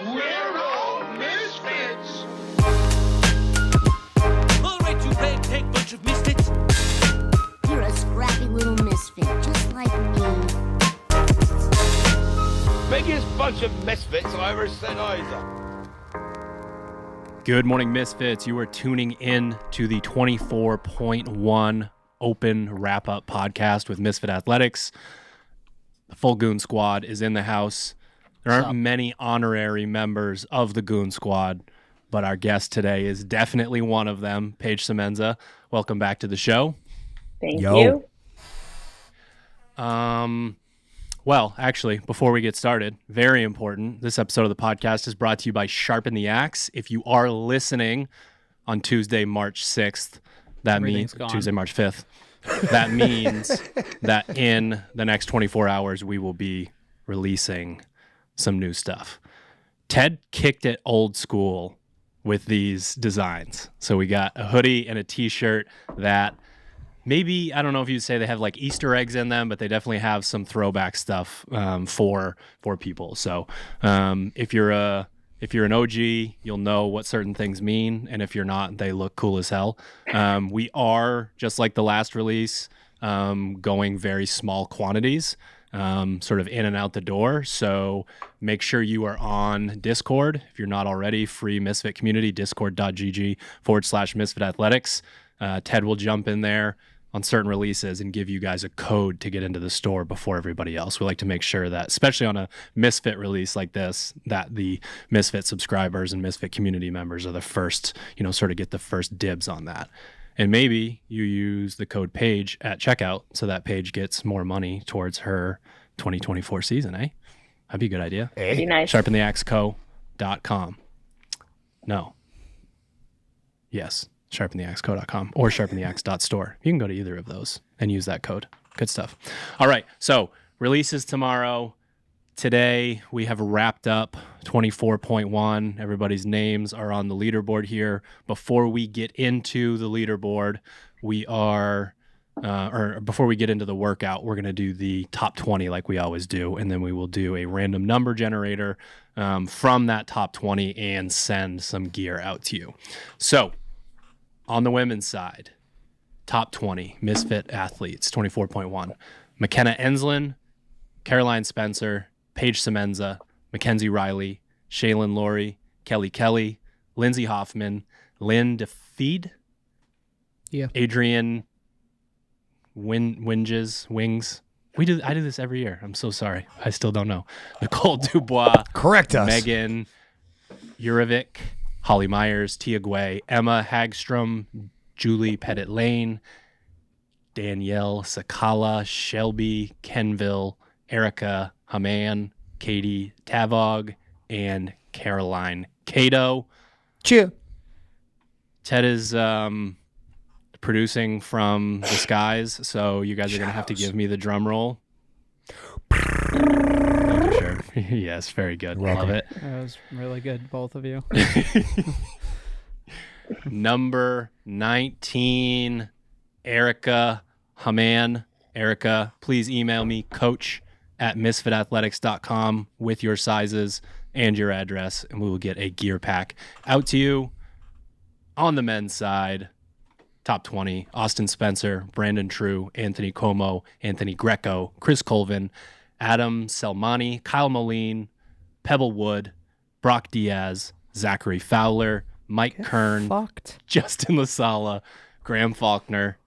We're all misfits. All right, you ragtag bunch of misfits. You're a scrappy little misfit, just like me. Biggest bunch of misfits I ever set eyes on. Good morning, Misfits. You are tuning in to the 24.1 Open Wrap-Up podcast with Misfit Athletics. The full Goon Squad is in the house. There aren't many honorary members of the Goon Squad, but our guest today is definitely one of them, Paige Semenza. Welcome back to the show. Thank you. Well, actually, before we get started, very important, this episode of the podcast is brought to you by Sharpen the Axe. If you are listening on Tuesday, March 6th, that means Tuesday, March 5th, that means that in the next 24 hours, we will be releasing some new stuff. Ted kicked it old school with these designs. So we got a hoodie and a t-shirt that maybe, I don't know if you'd say they have like Easter eggs in them, but they definitely have some throwback stuff for people. So if you're an OG, you'll know what certain things mean, and if you're not, they look cool as hell. We are, just like the last release, going very small quantities, sort of in and out the door. So make sure you are on Discord. If you're not already, free Misfit community, discord.gg/Misfit Athletics. Ted will jump in there on certain releases and give you guys a code to get into the store before everybody else. We like to make sure that, especially on a Misfit release like this, that the Misfit subscribers and Misfit community members are the first, sort of get the first dibs on that. And maybe you use the code Paige at checkout so that Paige gets more money towards her 2024 season, eh? That'd be a good idea. Pretty nice. SharpenTheAxeCo.com. No. Yes. SharpenTheAxeCo.com or SharpenTheAxe.store. You can go to either of those and use that code. Good stuff. All right. So releases tomorrow. Today we have wrapped up 24.1. Everybody's names are on the leaderboard here. Before we get into the leaderboard, before we get into the workout, we're going to do the top 20 like we always do. And then we will do a random number generator from that top 20 and send some gear out to you. So, on the women's side, top 20 Misfit athletes, 24.1. McKenna Enslin, Caroline Spencer, Paige Semenza, Mackenzie Riley, Shaylin Laurie, Kelly Kelly, Lindsay Hoffman, Lynn DeFeed, Adrian Wings. I do this every year. I'm so sorry. I still don't know. Nicole Dubois. Correct us. Megan Urovic, Holly Myers, Tia Guay, Emma Hagstrom, Julie Pettit Lane, Danielle Sakala, Shelby Kenville, Erica Haman, Katie Tavog, and Caroline Cato. Cheer. Ted is producing from the skies, so you guys are going to have to give me the drum roll. Sure. Yes, very good. Love it. That was really good, both of you. Number 19, Erica Haman. Erica, please email me, coach@misfitathletics.com with your sizes and your address, and we will get a gear pack out to you. On the men's side, top 20, Austin Spencer, Brandon True, Anthony Como, Anthony Greco, Chris Colvin, Adam Selmani, Kyle Moline, Pebble Wood, Brock Diaz, Zachary Fowler, Mike Kern, Justin Lasala, Graham Faulkner,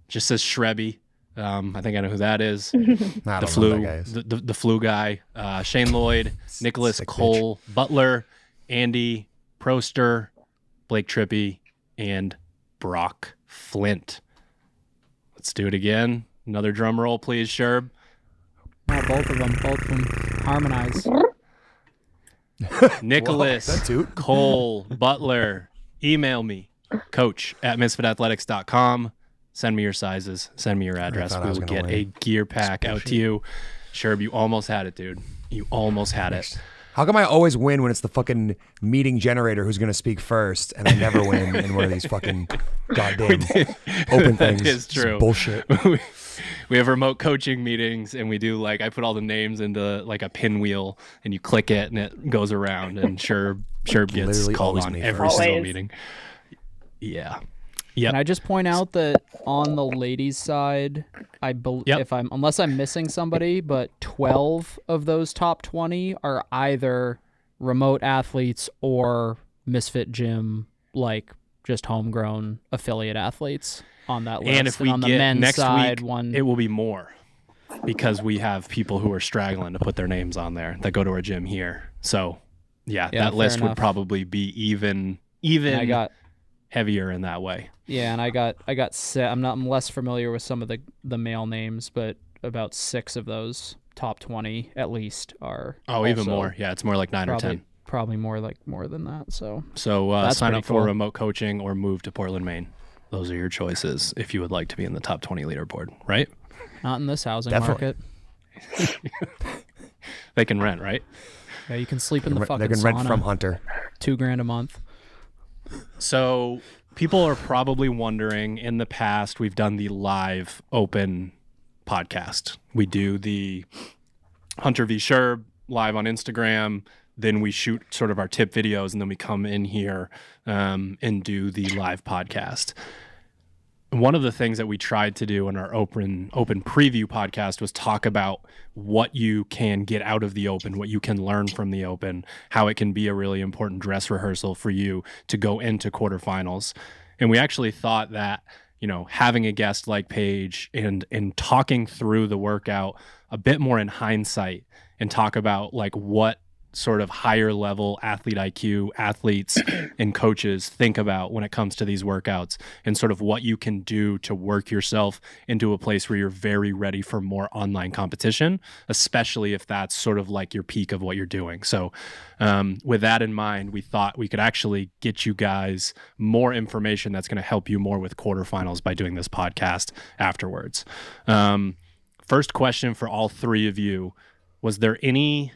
just says Shrebby. I think I know who that is. The flu guy, Shane Lloyd, Nicholas Cole, Butler, Andy Proster, Blake Trippy, and Brock Flint. Let's do it again. Another drum roll, please, Sherb. Both of them harmonize. Nicholas Cole Butler, email me, coach@misfitathletics.com. Send me your sizes. Send me your address. We will get a gear pack out to you. Sherb, you almost had it, dude. You almost had it. How come I always win when it's the fucking meeting generator who's going to speak first, and I never win in one of these fucking goddamn open things? That is true. It's bullshit. We have remote coaching meetings, and we do like I put all the names into like a pinwheel, and you click it, and it goes around, and Sherb gets Literally called always on me every first. single Always. meeting. Yeah. Yep. Can I just point out that on the ladies' side, Yep. unless I'm missing somebody, but 12 of those top 20 are either remote athletes or Misfit Gym, like just homegrown affiliate athletes on that list. And if we on the get men's next side, week, it will be more because we have people who are straggling to put their names on there that go to our gym here. So, yeah, Yeah, that list fair would enough. probably be even heavier in that way. Yeah, and I got I'm less familiar with some of the male names, but about 6 of those top 20 at least are Even also more. Yeah, it's more like 9 or 10. Probably more than that. So So sign pretty up for cool. remote coaching or move to Portland, Maine. Those are your choices if you would like to be in the top 20 leaderboard, right? not in this housing Definitely. market. They can rent, right? Yeah, you can sleep in the They fucking can rent sauna. from Hunter. $2,000 a month. So people are probably wondering, in the past, we've done the live open podcast. We do the Hunter v. Sherb live on Instagram. Then we shoot sort of our tip videos, and then we come in here and do the live podcast. One of the things that we tried to do in our open preview podcast was talk about what you can get out of the open, what you can learn from the open, how it can be a really important dress rehearsal for you to go into quarterfinals. And we actually thought that, having a guest like Paige and talking through the workout a bit more in hindsight and talk about like what sort of higher level athlete IQ athletes and coaches think about when it comes to these workouts and sort of what you can do to work yourself into a place where you're very ready for more online competition, especially if that's sort of like your peak of what you're doing. So with that in mind, we thought we could actually get you guys more information that's going to help you more with quarterfinals by doing this podcast afterwards. First question for all three of you, was there any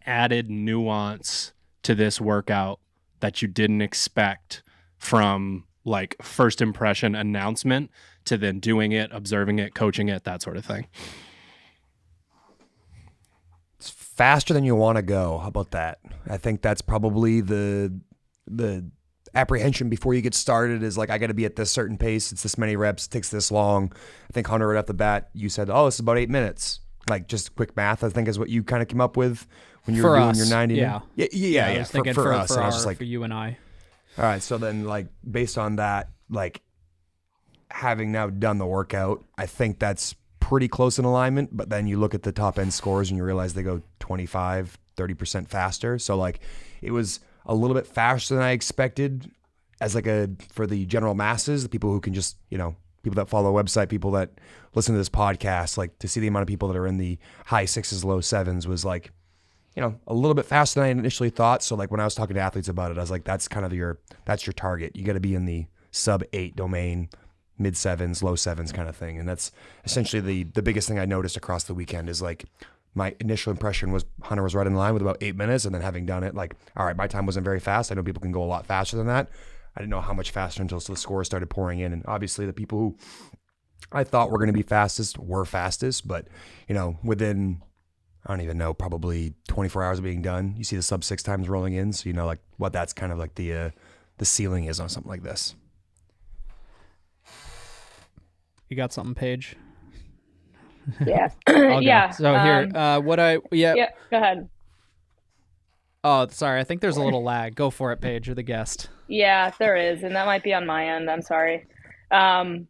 added nuance to this workout that you didn't expect from like first impression announcement to then doing it, observing it, coaching it, that sort of thing? It's faster than you want to go. How about that? I think that's probably the apprehension before you get started is like, I got to be at this certain pace. It's this many reps. It takes this long. I think Hunter, right off the bat, you said, this is about 8 minutes. Like just quick math, I think is what you kind of came up with when you were doing your 90. Yeah. Yeah. I was thinking for us. for, And I was just like, for you and I. all right. So then like based on that, like having now done the workout, I think that's pretty close in alignment. But then you look at the top end scores and you realize they go 25, 30% faster. So like it was a little bit faster than I expected as like for the general masses, the people who can just, people that follow the website, people that listen to this podcast, like to see the amount of people that are in the high 6s, low 7s was like, a little bit faster than I initially thought. So like when I was talking to athletes about it, I was like, that's kind of that's your target. You got to be in the sub 8 domain, mid 7s, low 7s kind of thing. And that's essentially the biggest thing I noticed across the weekend is like my initial impression was Hunter was right in line with about 8 minutes. And then having done it, like, all right, my time wasn't very fast. I know people can go a lot faster than that. I didn't know how much faster until the scores started pouring in. And obviously the people who I thought were going to be fastest were fastest, but within, I don't even know, probably 24 hours of being done, you see the sub 6 times rolling in. So like what that's kind of like the ceiling is on something like this. You got something, Paige? Yeah. I'll go. Yeah. So here, Yeah, go ahead. Oh, sorry. I think there's a little lag. Go for it, Paige. You're the guest. Yeah, there is. And that might be on my end. I'm sorry. Oh,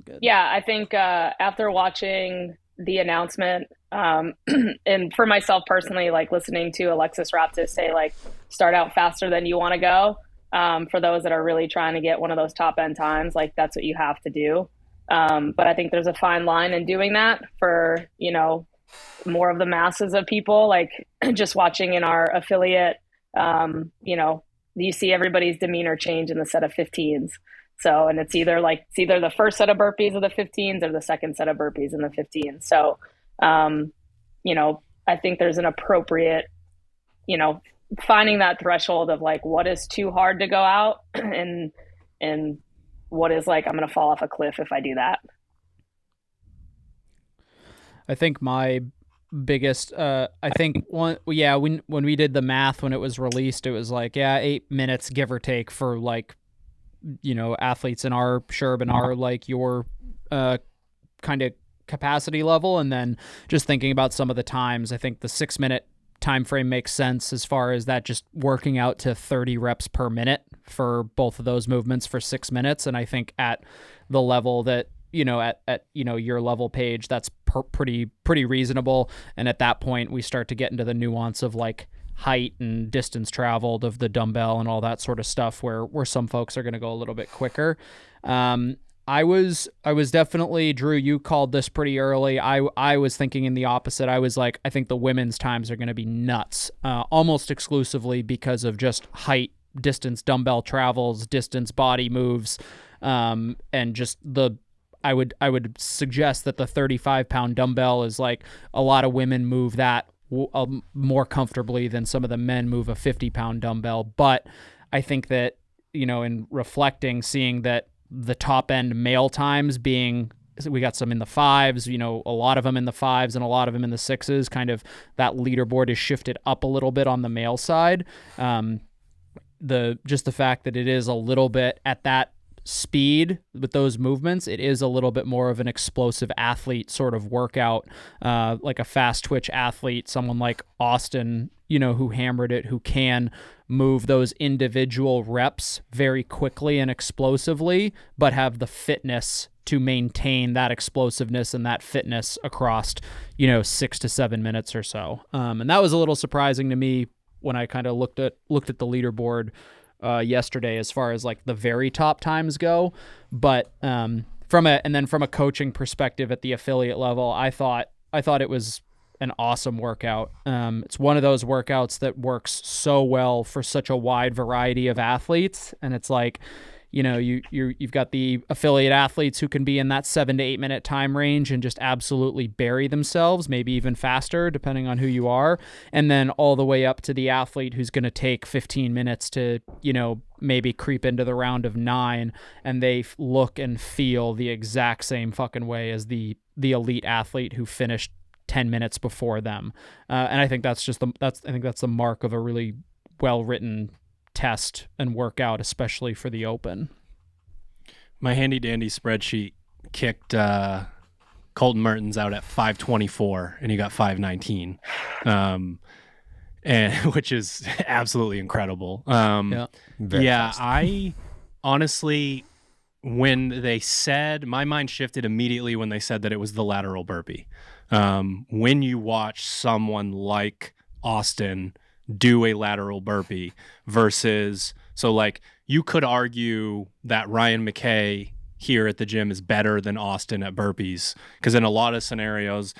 good. Yeah, I think after watching the announcement, and for myself personally, like listening to Alexis Raptis say, like, start out faster than you want to go. For those that are really trying to get one of those top end times, like that's what you have to do. But I think there's a fine line in doing that for, more of the masses of people, like just watching in our affiliate, you see everybody's demeanor change in the set of 15s. So, and it's either the first set of burpees of the 15s or the second set of burpees in the 15s. So, I think there's an appropriate you know, finding that threshold of like what is too hard to go out and what is like I'm going to fall off a cliff if I do that. I think my biggest when we did the math when it was released, it was like 8 minutes give or take for like, you know, athletes in our SHRB and our like your kind of capacity level. And then just thinking about some of the times, I think the 6 minute time frame makes sense as far as that, just working out to 30 reps per minute for both of those movements for 6 minutes. And I think at the level that, you know, at you know, your level, Paige, that's pretty reasonable. And at that point we start to get into the nuance of like height and distance traveled of the dumbbell and all that sort of stuff where some folks are going to go a little bit quicker. I was definitely, Drew, you called this pretty early. I was thinking in the opposite. I was like, I think the women's times are going to be nuts, almost exclusively because of just height, distance, dumbbell travels, distance, body moves, and just I would suggest that the 35-pound dumbbell is like a lot of women move that more comfortably than some of the men move a 50-pound dumbbell. But I think that, you know, in reflecting, seeing that the top end male times being, we got some in the 5s, you know, a lot of them in the 5s and a lot of them in the 6s, kind of that leaderboard is shifted up a little bit on the male side. Just the fact that it is a little bit at that speed with those movements, it is a little bit more of an explosive athlete sort of workout, like a fast twitch athlete, someone like Austin, you know, who hammered it, who can move those individual reps very quickly and explosively, but have the fitness to maintain that explosiveness and that fitness across, you know, 6 to 7 minutes or so. And that was a little surprising to me when I kind of looked at the leaderboard yesterday as far as like the very top times go. But from a coaching perspective at the affiliate level, I thought it was an awesome workout. It's one of those workouts that works so well for such a wide variety of athletes. And it's like, you know, you've got the affiliate athletes who can be in that 7 to 8 minute time range and just absolutely bury themselves, maybe even faster, depending on who you are. And then all the way up to the athlete who's going to take 15 minutes to, you know, maybe creep into the round of 9, and they look and feel the exact same fucking way as the elite athlete who finished 10 minutes before them. And I think that's the mark of a really well-written test and workout, especially for the Open. My handy dandy spreadsheet kicked Colton Mertens out at 5:24 and he got 5:19, and which is absolutely incredible. I honestly, when they said, my mind shifted immediately when they said that it was the lateral burpee. When you watch someone like Austin do a lateral burpee versus, so like you could argue that Ryan McKay here at the gym is better than Austin at burpees, because in a lot of scenarios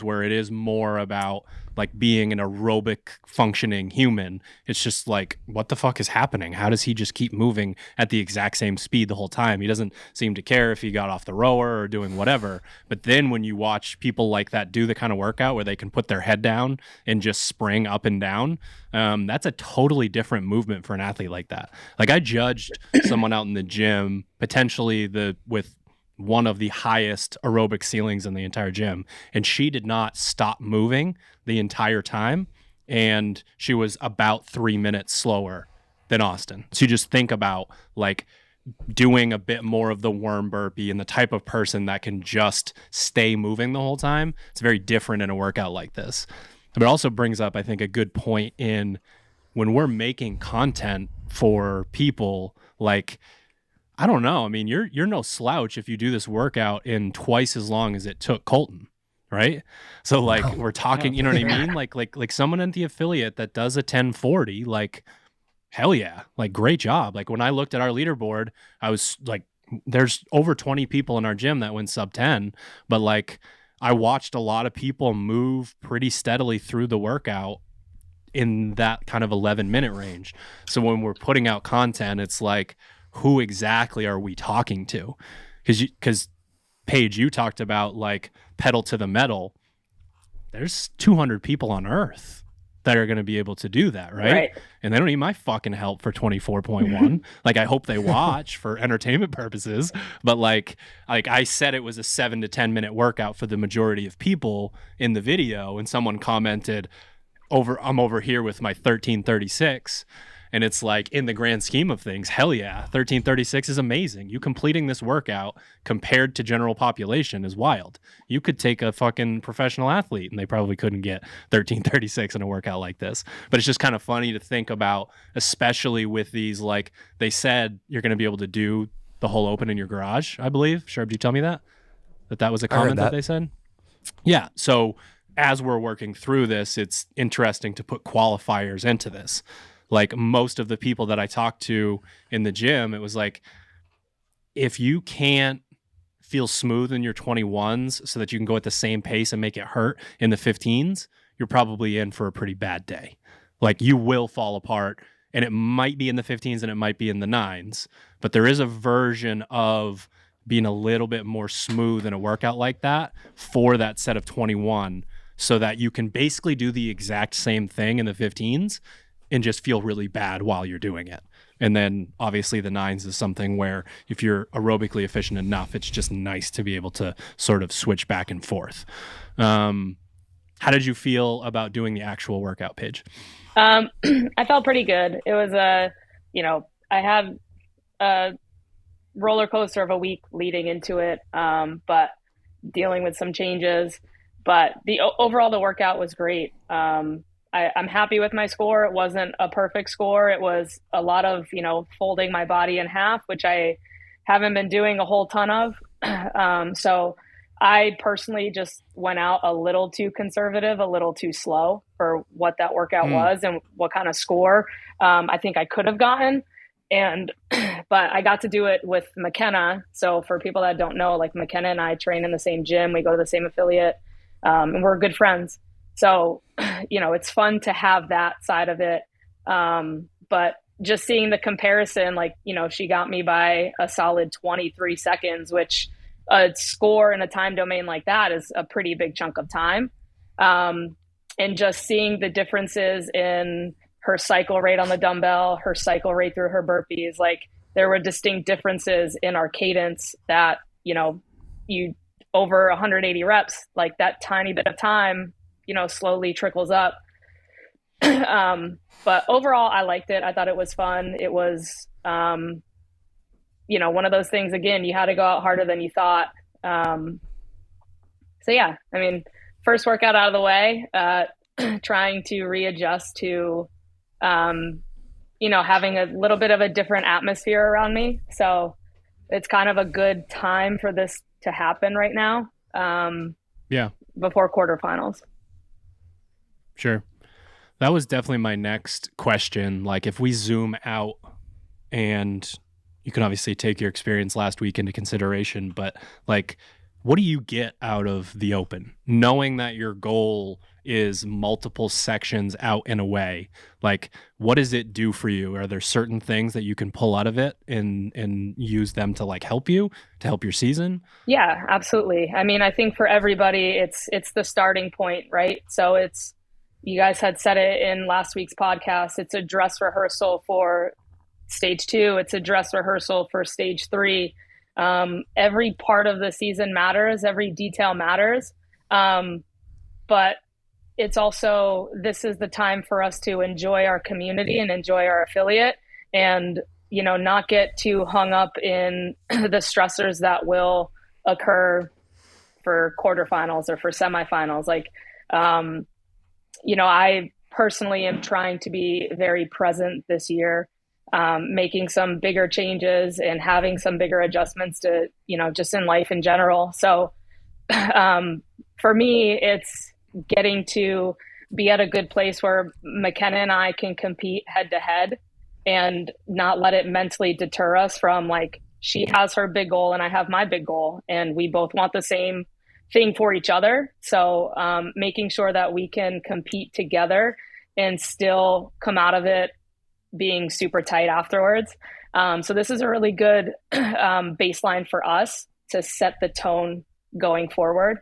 where it is more about like being an aerobic functioning human, it's just like, what the fuck is happening? How does he just keep moving at the exact same speed the whole time? He doesn't seem to care if he got off the rower or doing whatever. But then when you watch people like that do the kind of workout where they can put their head down and just spring up and down, that's a totally different movement for an athlete like that. Like I judged someone out in the gym, potentially with one of the highest aerobic ceilings in the entire gym, and she did not stop moving the entire time, and she was about 3 minutes slower than Austin. So you just think about like doing a bit more of the worm burpee and the type of person that can just stay moving the whole time. It's very different in a workout like this. But it also brings up, I think, a good point in when we're making content for people, like, I don't know. I mean, you're no slouch if you do this workout in twice as long as it took Colton, right? So like we're talking, you know what I mean? Like someone at the affiliate that does a 1040, like hell yeah, like great job. Like when I looked at our leaderboard, I was like, there's over 20 people in our gym that went sub 10, but like I watched a lot of people move pretty steadily through the workout in that kind of 11-minute range. So when we're putting out content, it's like, who exactly are we talking to? Because Paige, you talked about like pedal to the metal. There's 200 people on Earth that are going to be able to do that, right? Right. And they don't need my fucking help for 24.1. Like, I hope they watch for entertainment purposes, but like I said, it was a 7 to 10 minute workout for the majority of people in the video, and someone commented, I'm over here with my 1336. And it's like, in the grand scheme of things, hell yeah, 1336 is amazing. You completing this workout compared to general population is wild. You could take a fucking professional athlete and they probably couldn't get 1336 in a workout like this. But it's just kind of funny to think about, especially with these, like, they said you're going to be able to do the whole open in your garage, I believe. Sharp, did you tell me that? That was a comment that they said? Yeah. So as we're working through this, it's interesting to put qualifiers into this. Like, most of the people that I talked to in the gym, it was like, if you can't feel smooth in your 21s so that you can go at the same pace and make it hurt in the 15s, you're probably in for a pretty bad day. Like, you will fall apart, and it might be in the 15s and it might be in the 9s, but there is a version of being a little bit more smooth in a workout like that for that set of 21, so that you can basically do the exact same thing in the 15s and just feel really bad while you're doing it. And then obviously the 9s is something where if you're aerobically efficient enough, it's just nice to be able to sort of switch back and forth. How did you feel about doing the actual workout, Paige? I felt pretty good. It was I had a roller coaster of a week leading into it, but dealing with some changes. But overall, the workout was great. I'm happy with my score. It wasn't a perfect score. It was a lot of, folding my body in half, which I haven't been doing a whole ton of. So I personally just went out a little too conservative, a little too slow for what that workout was and what kind of score I think I could have gotten. But I got to do it with McKenna. So for people that don't know, like, McKenna and I train in the same gym. We go to the same affiliate, and we're good friends. So, it's fun to have that side of it. But just seeing the comparison, like, she got me by a solid 23 seconds, which a score in a time domain like that is a pretty big chunk of time. And just seeing the differences in her cycle rate on the dumbbell, her cycle rate through her burpees, like, there were distinct differences in our cadence that, you over 180 reps, like, that tiny bit of time, slowly trickles up. But overall, I liked it. I thought it was fun. It was, one of those things, again, you had to go out harder than you thought. So yeah, I mean, first workout out of the way, trying to readjust to, having a little bit of a different atmosphere around me. So it's kind of a good time for this to happen right now. Before quarterfinals. Sure. That was definitely my next question. Like, if we zoom out, and you can obviously take your experience last week into consideration, but like, what do you get out of the Open? Knowing that your goal is multiple sections out and away, like, what does it do for you? Are there certain things that you can pull out of it and use them to, like, help you, to help your season? Yeah, absolutely. I mean, I think for everybody, it's the starting point, right? So you guys had said it in last week's podcast, it's a dress rehearsal for stage 2. It's a dress rehearsal for stage 3. Every part of the season matters. Every detail matters. But it's also, this is the time for us to enjoy our community and enjoy our affiliate, and, not get too hung up in the stressors that will occur for quarterfinals or for semifinals. Like, I personally am trying to be very present this year, making some bigger changes and having some bigger adjustments to, just in life in general. So for me, it's getting to be at a good place where McKenna and I can compete head to head and not let it mentally deter us from, like, she has her big goal and I have my big goal, and we both want the same thing for each other. So making sure that we can compete together and still come out of it being super tight afterwards. So this is a really good baseline for us to set the tone going forward.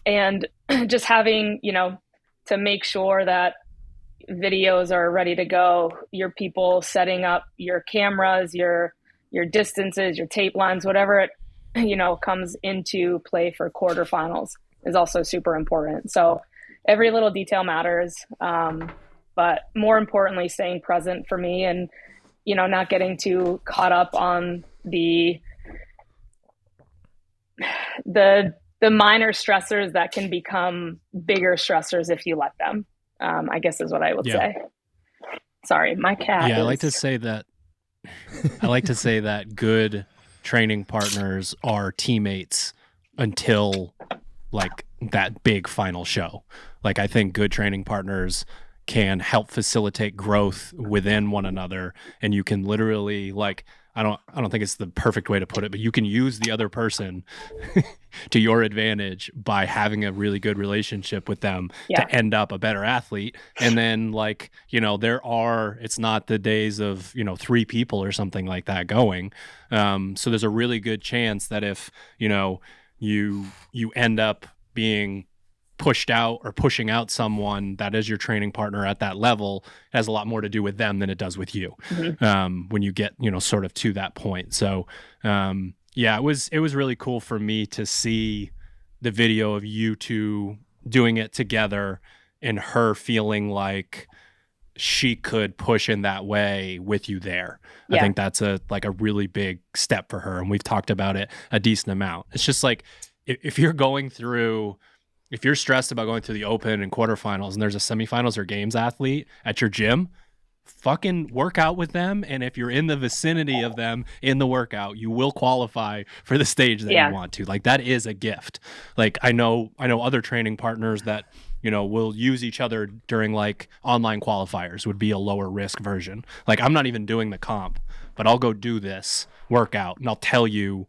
And just having, to make sure that videos are ready to go, your people setting up your cameras, your distances, your tape lines, whatever it, comes into play for quarterfinals is also super important. So every little detail matters. But more importantly, staying present for me and, not getting too caught up on the minor stressors that can become bigger stressors if you let them, I guess is what I would say. Sorry, my cat. Yeah, I like to say that good training partners are teammates until like that big final show. Like, I think good training partners can help facilitate growth within one another, and you can literally, like, I don't think it's the perfect way to put it, but you can use the other person to your advantage by having a really good relationship with them to end up a better athlete. And then, like, it's not the days of, 3 people or something like that going. So there's a really good chance that if, you end up being pushed out or pushing out someone that is your training partner at that level, it has a lot more to do with them than it does with you. When you get, sort of to that point. So, it was really cool for me to see the video of you two doing it together and her feeling like she could push in that way with you there. I think that's a really big step for her. And we've talked about it a decent amount. It's just like, if you're stressed about going through the Open and quarterfinals and there's a semifinals or games athlete at your gym, fucking work out with them. And if you're in the vicinity of them in the workout, you will qualify for the stage that you want to. Like, that is a gift. Like, I know other training partners that, will use each other during like online qualifiers, would be a lower risk version. Like, I'm not even doing the comp, but I'll go do this workout and I'll tell you,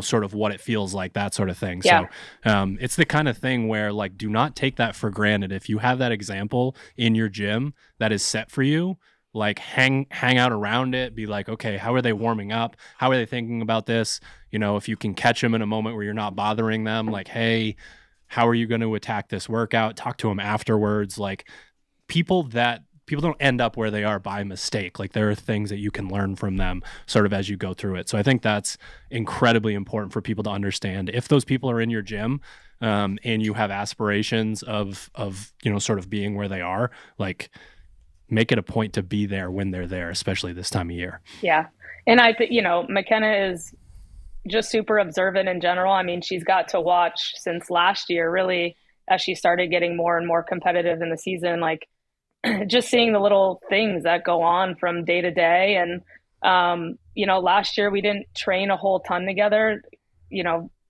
sort of what it feels like, that sort of thing. So it's the kind of thing where, like, do not take that for granted. If you have that example in your gym that is set for you, like, hang out around it, be like, okay, how are they warming up? How are they thinking about this? If you can catch them in a moment where you're not bothering them, like, hey, how are you going to attack this workout? Talk to them afterwards. Like, people don't end up where they are by mistake. Like, there are things that you can learn from them sort of as you go through it. So I think that's incredibly important for people to understand. If those people are in your gym, and you have aspirations of, sort of being where they are, like, make it a point to be there when they're there, especially this time of year. Yeah. And I think, McKenna is just super observant in general. I mean, she's got to watch since last year, really, as she started getting more and more competitive in the season, like, just seeing the little things that go on from day to day. And, last year we didn't train a whole ton together,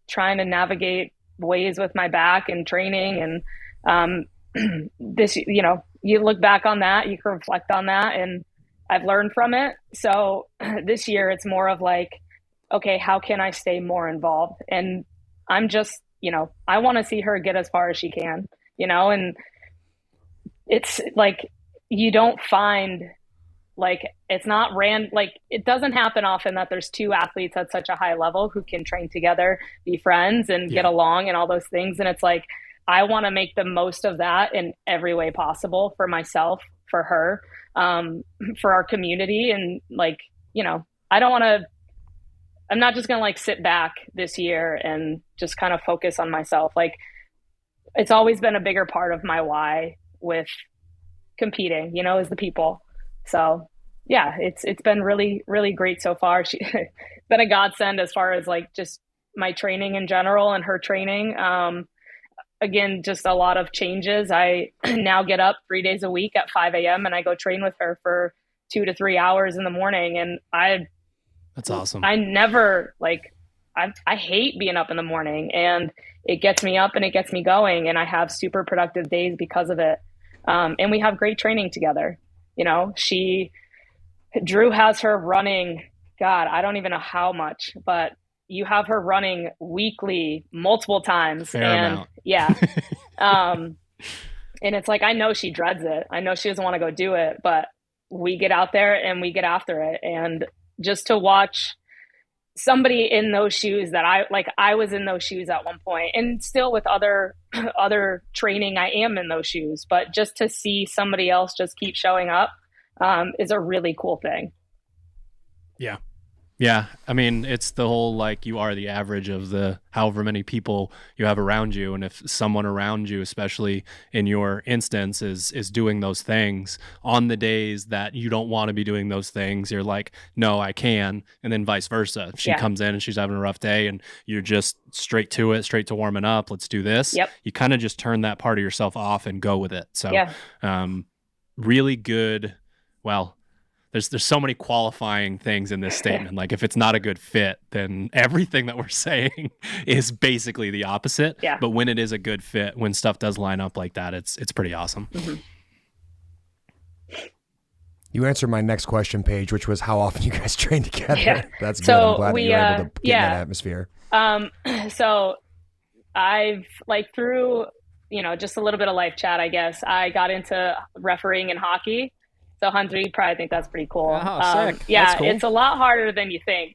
trying to navigate ways with my back and training. And this, you look back on that, you can reflect on that, and I've learned from it. So this year it's more of like, okay, how can I stay more involved? And I'm just, I want to see her get as far as she can, and it's like, you don't find, like, it's not like, it doesn't happen often that there's 2 athletes at such a high level who can train together, be friends and get along and all those things. And it's like, I want to make the most of that in every way possible for myself, for her, for our community. And like, I'm not just going to like sit back this year and just kind of focus on myself. Like, it's always been a bigger part of my why with competing, is the people. So yeah, it's been really, really great so far. She's been a godsend as far as like just my training in general and her training. Again, just a lot of changes. I now get up 3 days a week at 5 a.m. and I go train with her for 2 to 3 hours in the morning. And that's awesome. I never I hate being up in the morning, and it gets me up and it gets me going, and I have super productive days because of it. And we have great training together. Drew has her running, God, I don't even know how much, but you have her running weekly, multiple times. Fair amount. Yeah. And it's like, I know she dreads it. I know she doesn't want to go do it, but we get out there and we get after it. And just to watch somebody in those shoes that I was in those shoes at one point, and still with other training, I am in those shoes, but just to see somebody else just keep showing up is a really cool thing. Yeah. Yeah. I mean, it's the whole, like, you are the average of the however many people you have around you. And if someone around you, especially in your instance, is doing those things on the days that you don't want to be doing those things, you're like, no, I can. And then vice versa. If she comes in and she's having a rough day and you're just straight to it, straight to warming up, let's do this. Yep. You kind of just turn that part of yourself off and go with it. So really good. Well, there's so many qualifying things in this statement. Like, if it's not a good fit, then everything that we're saying is basically the opposite. Yeah. But when it is a good fit, when stuff does line up like that, it's pretty awesome. Mm-hmm. You answered my next question, Paige, which was how often you guys train together. Yeah. That's good. So I'm glad that you were able to get in that atmosphere. So I've through, just a little bit of life chat, I guess, I got into refereeing in hockey. So Hunter, you probably think that's pretty cool. Oh, sick. Yeah, That's cool. It's a lot harder than you think,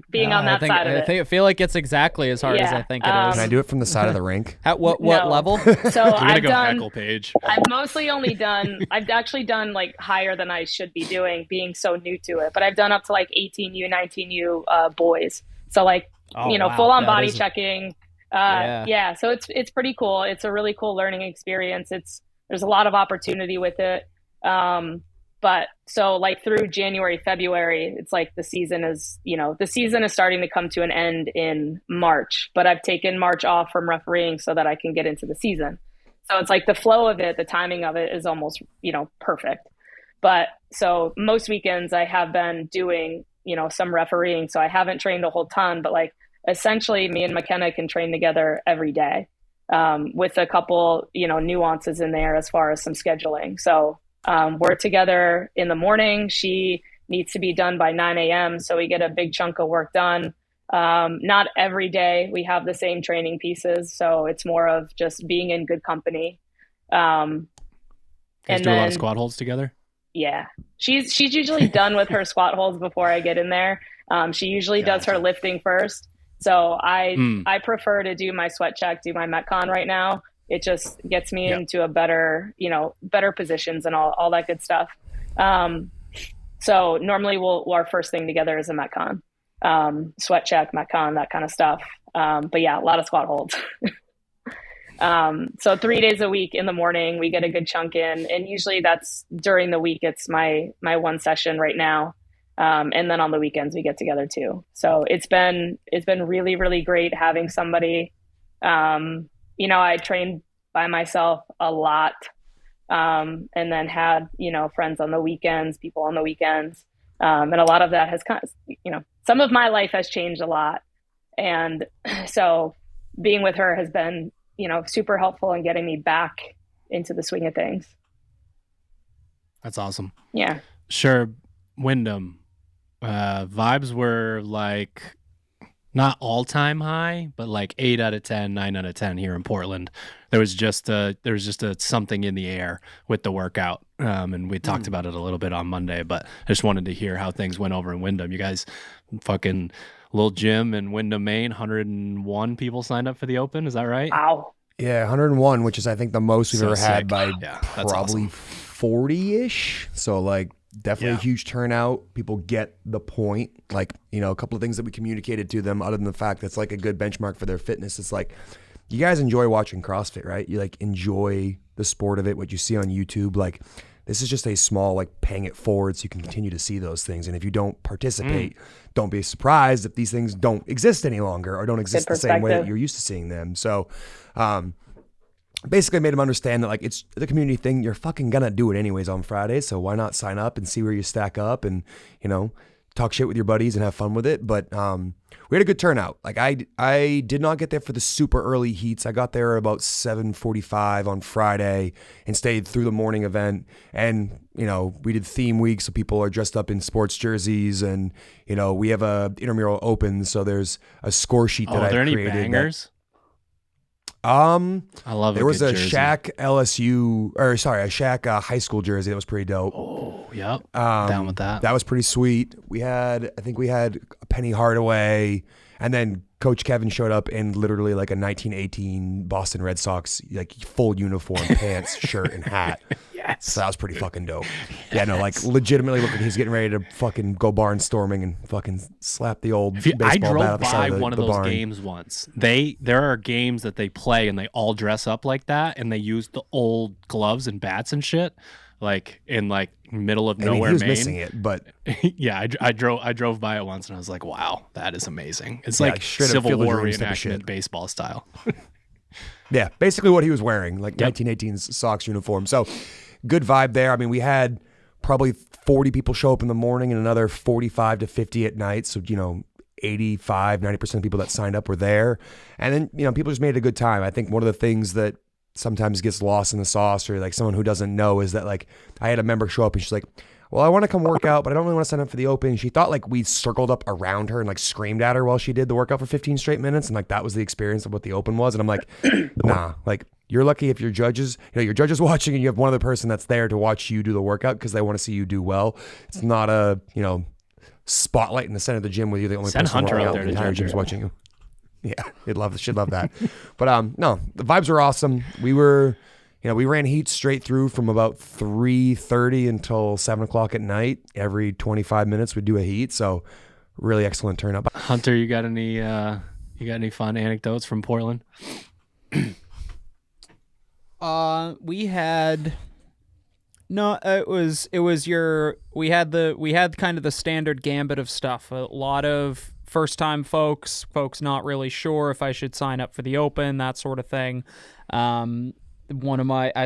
being on that side of it. I feel like it's exactly as hard as I think it is. Can I do it from the side of the rink? At what No. level? So I've Heckle Paige. I've mostly only done, I've actually done like higher than I should be doing, being so new to it. But I've done up to like 18U, 19U boys. So wow. full on That body is- checking. Yeah. So it's pretty cool. It's a really cool learning experience. There's a lot of opportunity with it. But so through January, February, it's like the season is starting to come to an end in March, but I've taken March off from refereeing so that I can get into the season. So it's like the flow of it, the timing of it is almost, perfect. But so most weekends I have been doing, some refereeing. So I haven't trained a whole ton, but essentially me and McKenna can train together every day, with a couple, nuances in there as far as some scheduling. So we're together in the morning. She needs to be done by 9 a.m. So we get a big chunk of work done. Not every day we have the same training pieces. So it's more of just being in good company. You guys do a lot of squat holds together? Yeah. She's usually done with her squat holds before I get in there. She usually does her lifting first. So I prefer to do my sweat check, do my Metcon right now. It just gets me into a better positions and all that good stuff. So normally our first thing together is a Metcon, sweat check, Metcon, that kind of stuff. But yeah, a lot of squat holds. So 3 days a week in the morning, we get a good chunk in, and usually that's during the week. It's my one session right now. And then on the weekends we get together too. So it's been really, really great having somebody. I trained by myself a lot, and then had, friends on the weekends, people on the weekends. And a lot of that has some of my life has changed a lot. And so being with her has been, super helpful in getting me back into the swing of things. That's awesome. Yeah. Sure. Wyndham, vibes were not all time high, but 8 out of 10, 9 out of 10 here in Portland. There was just a something in the air with the workout. And we talked about it a little bit on Monday, but I just wanted to hear how things went over in Wyndham. You guys fucking little gym in Wyndham, Maine, 101 people signed up for the Open. Is that right? Wow. Yeah, 101, which is I think the most we've ever had by that's probably awesome. 40-ish. So definitely a huge turnout. People get the point. A couple of things that we communicated to them, other than the fact that's a good benchmark for their fitness. It's you guys enjoy watching CrossFit, right? You enjoy the sport of it, what you see on YouTube. This is just a small paying it forward so you can continue to see those things. And if you don't participate, don't be surprised if these things don't exist any longer or don't exist the same way that you're used to seeing them. So basically made them understand that it's the community thing. You're fucking gonna do it anyways on Friday, so why not sign up and see where you stack up and talk shit with your buddies and have fun with it. But we had a good turnout. I did not get there for the super early heats. I got there about 7:45 on Friday and stayed through the morning event. And we did theme week, so people are dressed up in sports jerseys, and we have a intramural open, so there's a score sheet that I created. Are there any bangers? I love it. There was a Shaq LSU, a Shaq high school jersey that was pretty dope. Oh, Yep. Down with that. That was pretty sweet. I think we had Penny Hardaway, and then Coach Kevin showed up in literally like a 1918 Boston Red Sox like full uniform, pants, shirt, and hat. Yes. So that was pretty fucking dope. Yeah, no, like legitimately looking, he's getting ready to fucking go barnstorming and fucking slap the old baseball I bat drove up the by side of one of the those barn. games once. There are games that they play and they all dress up like that, and they use the old gloves and bats and shit, like in like middle of nowhere, he was Maine. missing it, but Yeah, I drove by it once and I was like, wow, that is amazing. It's Yeah, like straight up Civil Field of War Dreams type of reenactment shit. baseball style. yeah, basically what he was wearing, like Yep. 1918's Sox uniform. So good vibe there. I mean, we had probably 40 people show up in the morning and another 45 to 50 at night. So, 85, 90% of people that signed up were there. And then, people just made a good time. I think one of the things that sometimes gets lost in the sauce, or like someone who doesn't know, is that like I had a member show up and she's like, well, I want to come work out, but I don't really want to sign up for the Open. She thought like we circled up around her and like screamed at her while she did the workout for 15 straight minutes. And like that was the experience of what the Open was. And I'm like, nah, like you're lucky if your judges, your judge is watching and you have one other person that's there to watch you do the workout because they want to see you do well. It's not a, spotlight in the center of the gym where you're the only Send person Hunter working out out. there The to entire judge gym's her. watching you. Yeah, should love that. But no, the vibes were awesome. We were, we ran heat straight through from about 3:30 until 7 o'clock at night. Every 25 minutes we'd do a heat. So really excellent turnout. Hunter, you got any fun anecdotes from Portland? We had we had kind of the standard gambit of stuff. A lot of first time folks not really sure if I should sign up for the Open, that sort of thing. I'd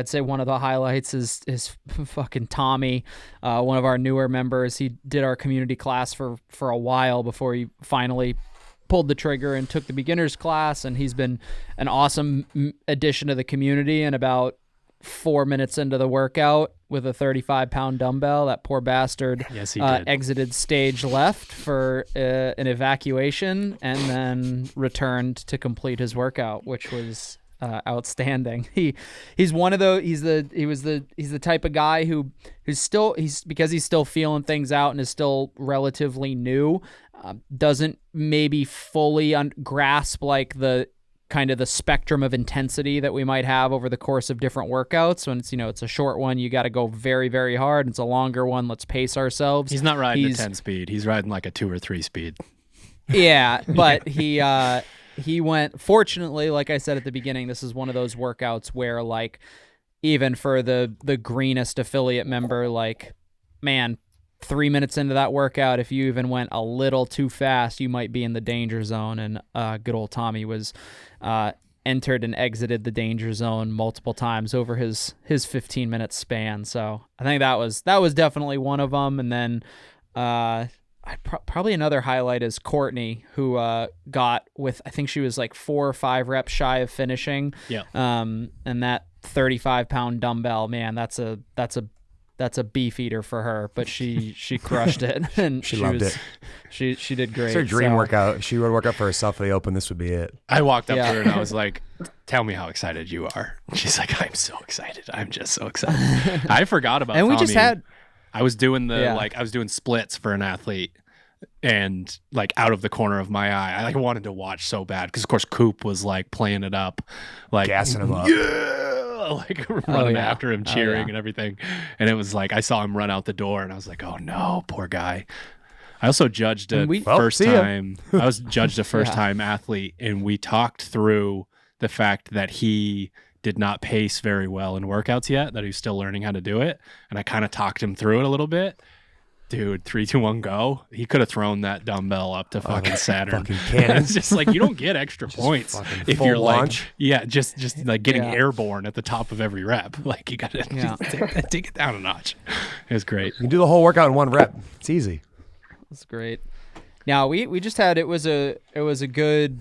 say one of the highlights is fucking Tommy, one of our newer members. He did our community class for a while before he finally pulled the trigger and took the beginner's class, and he's been an awesome addition to the community. And about 4 minutes into the workout with a 35-pound dumbbell, that poor bastard Yes, he did. exited stage left for an evacuation and then returned to complete his workout, which was outstanding. He's one of those. He's the type of guy who's still feeling things out and is still relatively new. Doesn't maybe fully grasp like the kind of the spectrum of intensity that we might have over the course of different workouts. When it's a short one, you got to go very, very hard. It's a longer one, let's pace ourselves. He's not riding a 10 speed. He's riding like a 2 or 3 speed. Yeah, but he went, fortunately, like I said at the beginning, this is one of those workouts where like even for the greenest affiliate member, like, man, 3 minutes into that workout, if you even went a little too fast, you might be in the danger zone. And good old Tommy was entered and exited the danger zone multiple times over his 15-minute span. So I think that was definitely one of them. And then probably another highlight is Courtney, who got with, I think she was like 4 or 5 reps shy of finishing. Yeah. And that 35-pound dumbbell, man, that's a beef eater for her, but she crushed it, and She loved it. She did great. It's her dream so. workout. If she would work out for herself for the Open, this would be it. I walked up Yeah. to her and I was like, tell me how excited you are. She's like, I'm so excited. I'm just so excited. I forgot about And we Tommy. just had I was doing Yeah. I was doing splits for an athlete, and like out of the corner of my eye, I like wanted to watch so bad because of course Coop was like playing it up, like Gassing him up. yeah, like running yeah. after him, Oh, cheering yeah. and everything. And it was like I saw him run out the door, and I was like, oh no, poor guy. I also judged a Well, first see ya. time. I was judged a first Yeah. time athlete, and we talked through the fact that he did not pace very well in workouts yet, that he was still learning how to do it. And I kind of talked him through it a little bit. Dude, 3, 2, 1, go. He could have thrown that dumbbell up to fucking Saturn. fucking cannon. It's just like, you don't get extra points fucking if full you're launch. like, yeah, just like getting Yeah. airborne at the top of every rep. Like you got to Yeah. take it down a notch. It was great. You can do the whole workout in 1 rep. It's easy. That's great. Now we just had it was a great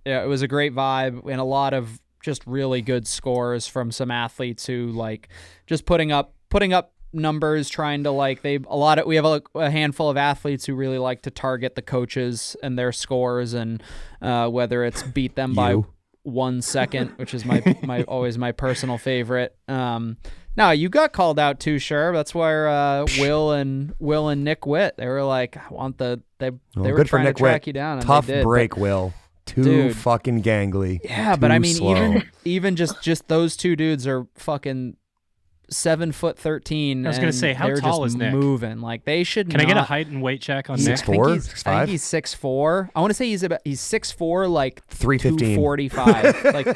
vibe and a lot of just really good scores from some athletes who like just putting up numbers, trying to like we have a handful of athletes who really like to target the coaches and their scores, and whether it's beat them by You. 1 second, which is my always my personal favorite. No, you got called out too, sure. That's where Will and Nick Witt, they were like, I want they were good for trying Nick to track Witt. you down. And Tough they did, break, but, Will. Too dude, fucking gangly. Yeah, but I mean, slow. even just those two dudes are fucking 7'13". I was gonna say, how they're tall just is Nick? moving like they should. Can I get a height and weight check on Nick? 6'4", I think he's 6'4". I want to say he's 6'4", like 315. 245, like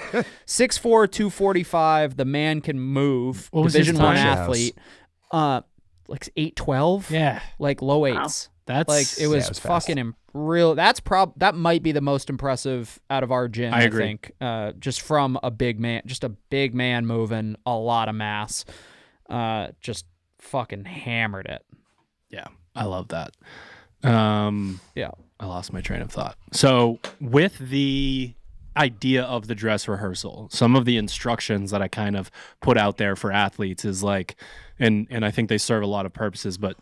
6'4", 245. The man can move. What was his Division 1 time? athlete. Like 8'12". Yeah, like low 8s. that's Like it was, it was fast. fucking real. That might be the most impressive out of our gym. I agree. think just from a big man, moving a lot of mass, just fucking hammered it. Yeah, I love that. Yeah, I lost my train of thought. So with the idea of the dress rehearsal, some of the instructions that I kind of put out there for athletes is like, and I think they serve a lot of purposes, but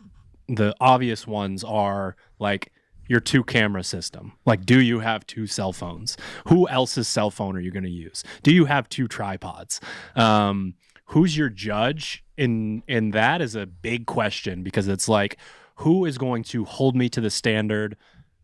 the obvious ones are like your 2-camera system. Like, do you have 2 cell phones? Who else's cell phone are you going to use? Do you have 2 tripods? Who's your judge? In that is a big question, because it's like, who is going to hold me to the standard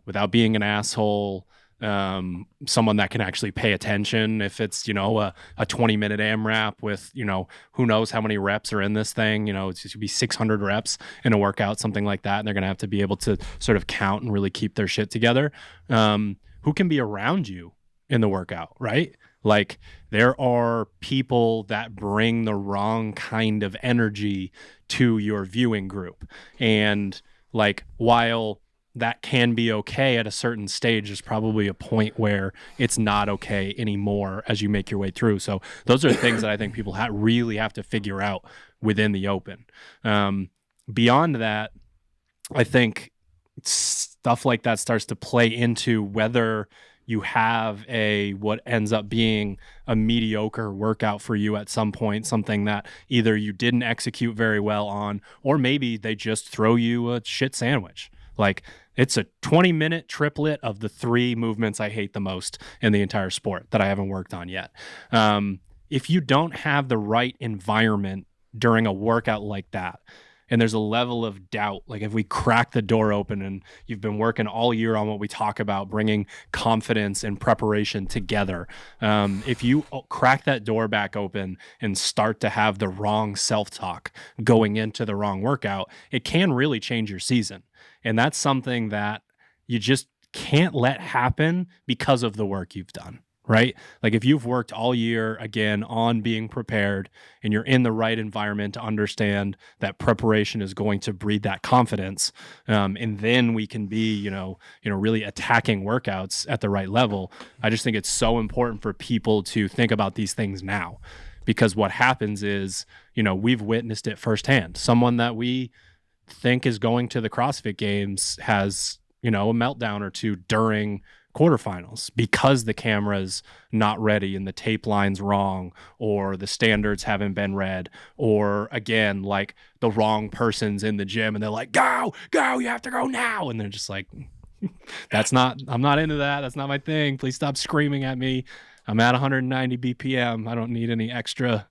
without being an asshole? Someone that can actually pay attention. If it's, a 20-minute AMRAP with, who knows how many reps are in this thing, it's just be 600 reps in a workout, something like that. And they're going to have to be able to sort of count and really keep their shit together. Who can be around you in the workout, right? Like, there are people that bring the wrong kind of energy to your viewing group. And like, while that can be okay at a certain stage, there's probably a point where it's not okay anymore as you make your way through. So those are things that I think people really have to figure out within the open. Beyond that, I think stuff like that starts to play into whether you have what ends up being a mediocre workout for you at some point, something that either you didn't execute very well on, or maybe they just throw you a shit sandwich. Like, it's a 20-minute triplet of the 3 movements I hate the most in the entire sport that I haven't worked on yet. If you don't have the right environment during a workout like that, and there's a level of doubt, like if we crack the door open and you've been working all year on what we talk about, bringing confidence and preparation together, if you crack that door back open and start to have the wrong self-talk going into the wrong workout, it can really change your season. And that's something that you just can't let happen because of the work you've done, right? Like, if you've worked all year, again, on being prepared, and you're in the right environment to understand that preparation is going to breed that confidence, and then we can be, really attacking workouts at the right level. I just think it's so important for people to think about these things now, because what happens is, we've witnessed it firsthand. Someone that we think is going to the CrossFit Games has, a meltdown or two during quarterfinals because the camera's not ready and the tape line's wrong, or the standards haven't been read, or again, like, the wrong person's in the gym and they're like, go, you have to go now. And they're just like, I'm not into that. That's not my thing. Please stop screaming at me. I'm at 190 BPM. I don't need any extra,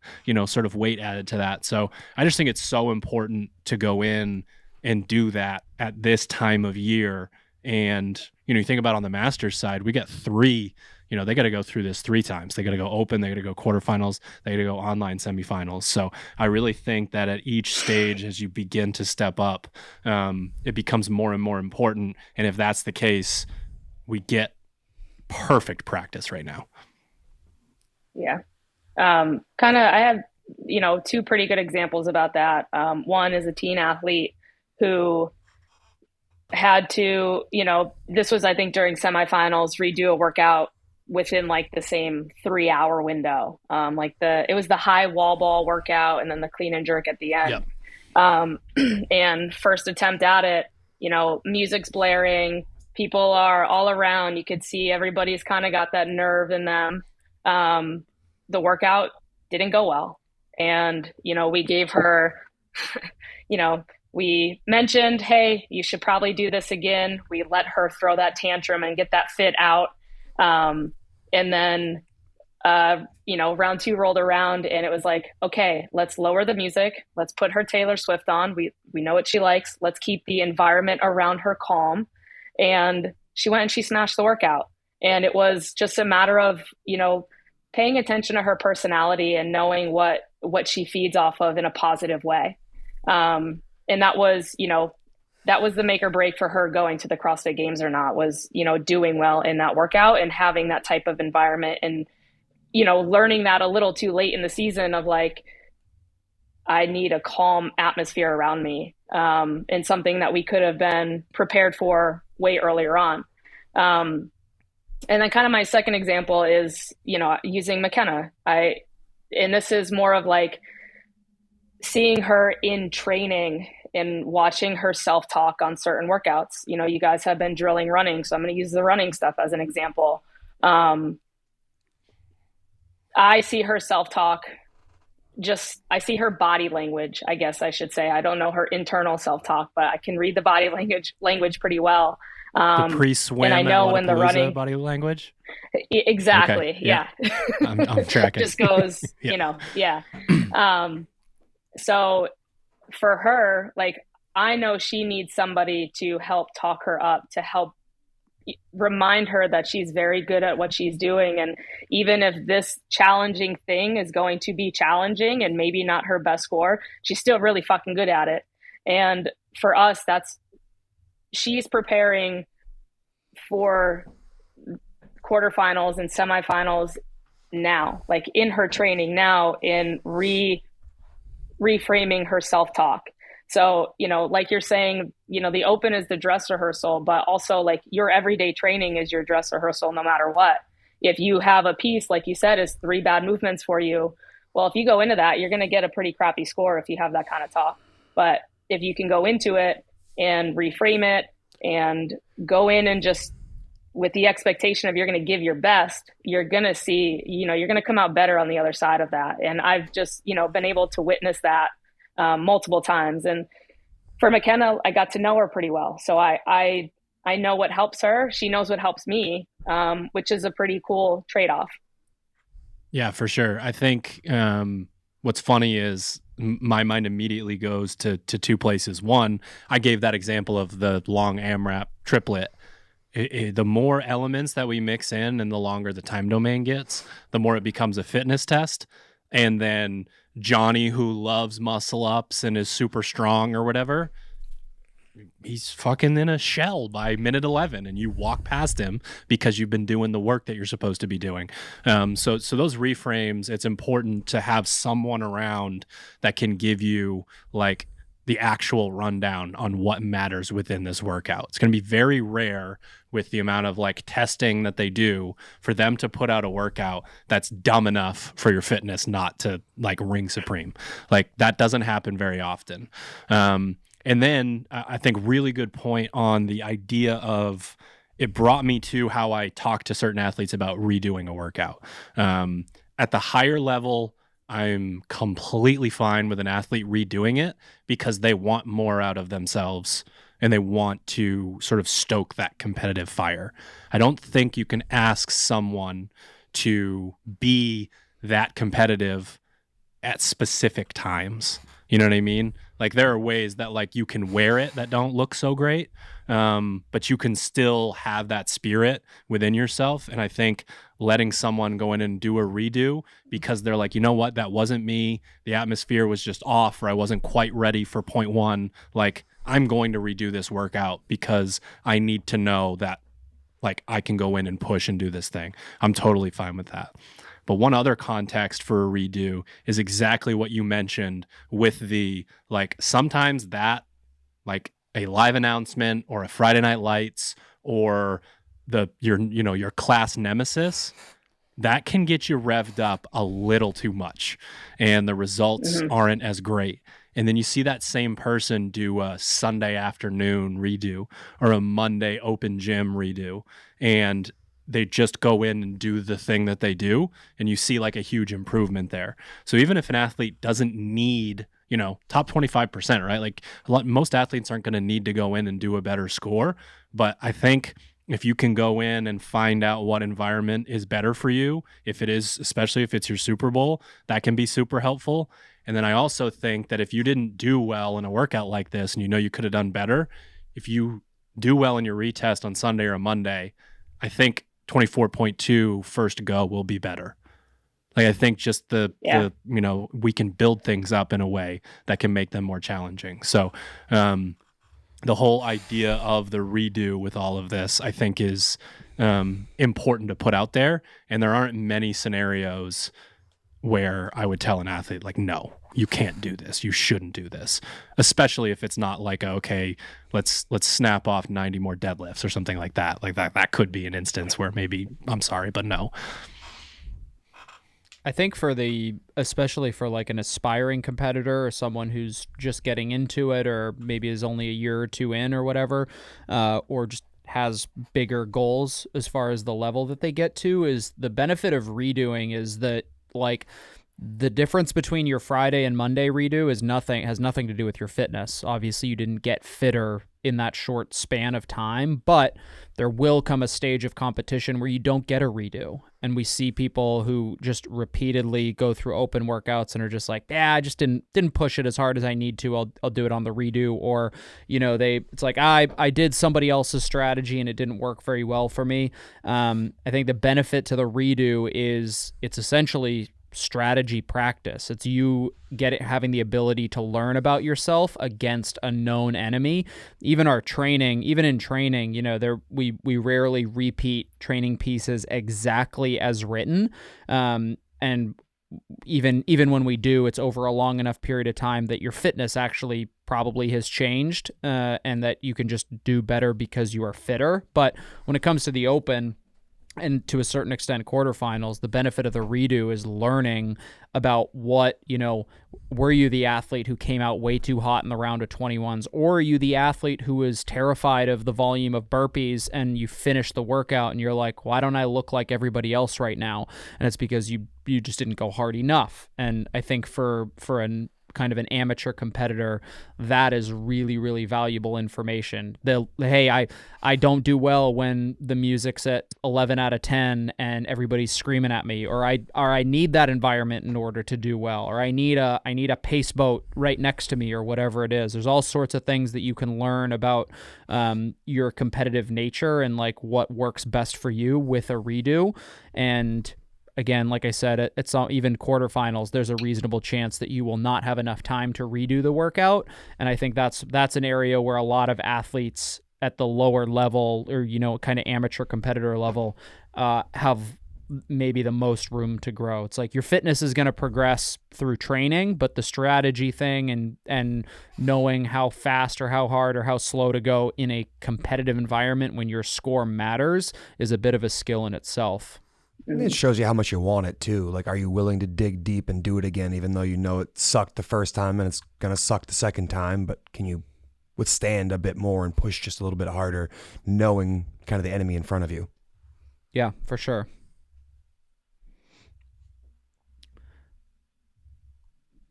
sort of weight added to that. So I just think it's so important to go in and do that at this time of year. And, you think about on the Masters side, we got 3, they got to go through this 3 times. They got to go open, they got to go quarterfinals, they got to go online semifinals. So I really think that at each stage, as you begin to step up, it becomes more and more important. And if that's the case, we get perfect practice right now. Yeah. I have, 2 pretty good examples about that. One is a teen athlete who had to, this was, I think, during semifinals, redo a workout within like the same 3-hour window. It was the high wall ball workout and then the clean and jerk at the end. Yep. And first attempt at it, music's blaring, people are all around. You could see everybody's kind of got that nerve in them. The workout didn't go well. And, we gave her, we mentioned, hey, you should probably do this again. We let her throw that tantrum and get that fit out. And then round 2 rolled around and it was like, okay, let's lower the music. Let's put her Taylor Swift on. We know what she likes. Let's keep the environment around her calm. And she went and she smashed the workout. And it was just a matter of, paying attention to her personality and knowing what she feeds off of in a positive way. And that was the make or break for her going to the CrossFit Games or not, was, doing well in that workout and having that type of environment and, learning that a little too late in the season of like, I need a calm atmosphere around me, and something that we could have been prepared for way earlier on. And then kind of my second example is, using McKenna. And this is more of like seeing her in training and watching her self-talk on certain workouts. You guys have been drilling running, so I'm going to use the running stuff as an example. I see her self-talk, I see her body language, I guess I should say. I don't know her internal self-talk, but I can read the body language pretty well. The pre-swim and I know when the running body language. Exactly. Okay. Yeah. I'm tracking. Just goes, yeah. So for her, like, I know she needs somebody to help talk her up, to help remind her that she's very good at what she's doing. And even if this challenging thing is going to be challenging and maybe not her best score, she's still really fucking good at it. And for us, she's preparing for quarterfinals and semifinals now, like in her training now, in reframing her self-talk. So, like you're saying, the open is the dress rehearsal, but also like your everyday training is your dress rehearsal no matter what. If you have a piece, like you said, is 3 bad movements for you, well, if you go into that, you're going to get a pretty crappy score if you have that kind of talk. But if you can go into it and reframe it and go in and just with the expectation of you're going to give your best, you're going to see, you're going to come out better on the other side of that. And I've just, been able to witness that multiple times. And for McKenna, I got to know her pretty well. So I know what helps her. She knows what helps me, which is a pretty cool trade-off. Yeah, for sure. I think what's funny is my mind immediately goes to 2 places. One, I gave that example of the long AMRAP triplet. The more elements that we mix in and the longer the time domain gets, the more it becomes a fitness test. And then Johnny, who loves muscle ups and is super strong or whatever, he's fucking in a shell by minute 11 and you walk past him because you've been doing the work that you're supposed to be doing. So those reframes, it's important to have someone around that can give you like the actual rundown on what matters within this workout. It's going to be very rare with the amount of like testing that they do for them to put out a workout that's dumb enough for your fitness not to like ring supreme. Like that doesn't happen very often. And then I think really good point on the idea of it brought me to how I talk to certain athletes about redoing a workout. At the higher level, I'm completely fine with an athlete redoing it because they want more out of themselves and they want to sort of stoke that competitive fire. I don't think you can ask someone to be that competitive at specific times. You know what I mean? Like there are ways that like you can wear it that don't look so great, but you can still have that spirit within yourself. And I think letting someone go in and do a redo because they're like, you know what, that wasn't me. The atmosphere was just off, or I wasn't quite ready for point 1. Like I'm going to redo this workout because I need to know that like I can go in and push and do this thing. I'm totally fine with that. But one other context for a redo is exactly what you mentioned with the, like, sometimes that, like a live announcement or a Friday Night Lights or your class nemesis, that can get you revved up a little too much and the results aren't as great. And then you see that same person do a Sunday afternoon redo or a Monday open gym redo, and they just go in and do the thing that they do, and you see like a huge improvement there. So even if an athlete doesn't need, top 25%, right? Like most athletes aren't going to need to go in and do a better score. But I think if you can go in and find out what environment is better for you, if it is, especially if it's your Super Bowl, that can be super helpful. And then I also think that if you didn't do well in a workout like this and you know you could have done better, if you do well in your retest on Sunday or a Monday, I think 24.2 first go will be better. Like, I think just the we can build things up in a way that can make them more challenging. So the whole idea of the redo with all of this, I think, is important to put out there. And there aren't many scenarios where I would tell an athlete, like, no, you can't do this. You shouldn't do this, especially if it's not like, okay, let's snap off 90 more deadlifts or something like that. Like that could be an instance where maybe I'm sorry, but no. I think especially for like an aspiring competitor or someone who's just getting into it, or maybe is only a year or two in or whatever, or just has bigger goals as far as the level that they get to, is the benefit of redoing is that, like, the difference between your Friday and Monday redo has nothing to do with your fitness. Obviously, you didn't get fitter in that short span of time, but there will come a stage of competition where you don't get a redo. And we see people who just repeatedly go through open workouts and are just like, yeah, I just didn't push it as hard as I need to. I'll do it on the redo. Or, it's like, I did somebody else's strategy and it didn't work very well for me. I think the benefit to the redo is it's essentially strategy practice. It's you having the ability to learn about yourself against a known enemy. Even in training, we rarely repeat training pieces exactly as written. And even when we do, it's over a long enough period of time that your fitness actually probably has changed, and that you can just do better because you are fitter. But when it comes to the open, and to a certain extent quarterfinals, the benefit of the redo is learning about were you the athlete who came out way too hot in the round of 21s, or are you the athlete who was terrified of the volume of burpees and you finish the workout and you're like, why don't I look like everybody else right now? And it's because you just didn't go hard enough. And I think for an kind of an amateur competitor, that is really, really valuable information. I don't do well when the music's at 11 out of 10 and everybody's screaming at me, or I need that environment in order to do well, or I need a pace boat right next to me, or whatever it is. There's all sorts of things that you can learn about your competitive nature and like what works best for you with a redo. And again, like I said, it's not even quarterfinals. There's a reasonable chance that you will not have enough time to redo the workout. And I think that's an area where a lot of athletes at the lower level, or, kind of amateur competitor level, have maybe the most room to grow. It's like your fitness is going to progress through training, but the strategy thing and knowing how fast or how hard or how slow to go in a competitive environment when your score matters is a bit of a skill in itself. And it shows you how much you want it too. Like, are you willing to dig deep and do it again, even though you know it sucked the first time and it's going to suck the second time? But can you withstand a bit more and push just a little bit harder, knowing kind of the enemy in front of you? Yeah, for sure.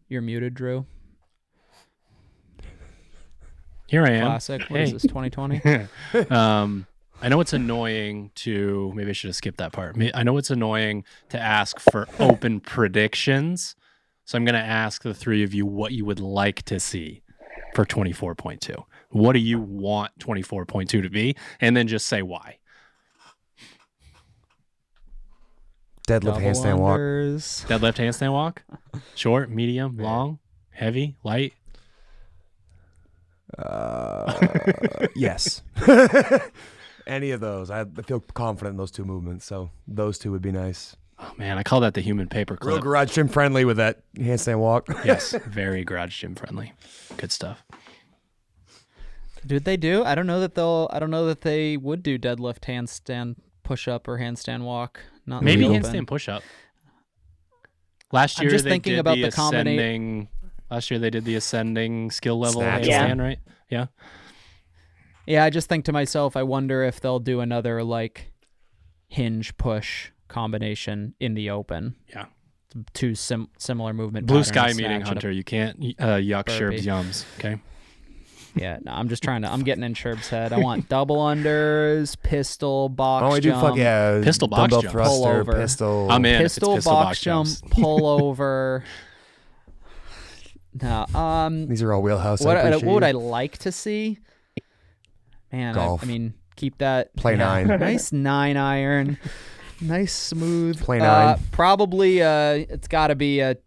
You're muted, Drew. Here I am. Classic. What is this, 2020? I know it's annoying to, maybe I should have skipped that part. I know it's annoying to ask for open predictions. So I'm going to ask the three of you what you would like to see for 24.2. What do you want 24.2 to be? And then just say why. Deadlift, handstand walk. Deadlift, handstand walk. Short, medium, long, heavy, light. Yes. Any of those. I feel confident in those two movements, so those two would be nice. Oh man, I call that the human paperclip. Real garage gym friendly with that handstand walk. Yes, very garage gym friendly. Good stuff. Did they do? I don't know that they would do deadlift, handstand push up, or handstand walk. Not maybe open. Handstand push up. Last year they did the ascending. Last year they did the ascending skill level handstand, right? Yeah. Yeah, I just think to myself, I wonder if they'll do another like hinge push combination in the open. Yeah. Two similar movement. Blue sky meeting, Hunter. You can't yuck Sherb's yums, okay? Yeah, no, I'm getting in Sherb's head. I want double unders, pistol, box Oh, we do jump, fuck yeah. Pistol box dumbbell jump. thruster, Pull over. pistol. I'm in. If it's pistol, pistol box jump, jumps. pull over. No, These are all wheelhouse. what I appreciate would you. I like to see? Man, Golf. I mean, keep that. Play nine. Nice 9-iron. Nice smooth. Play nine. Probably it's got to be a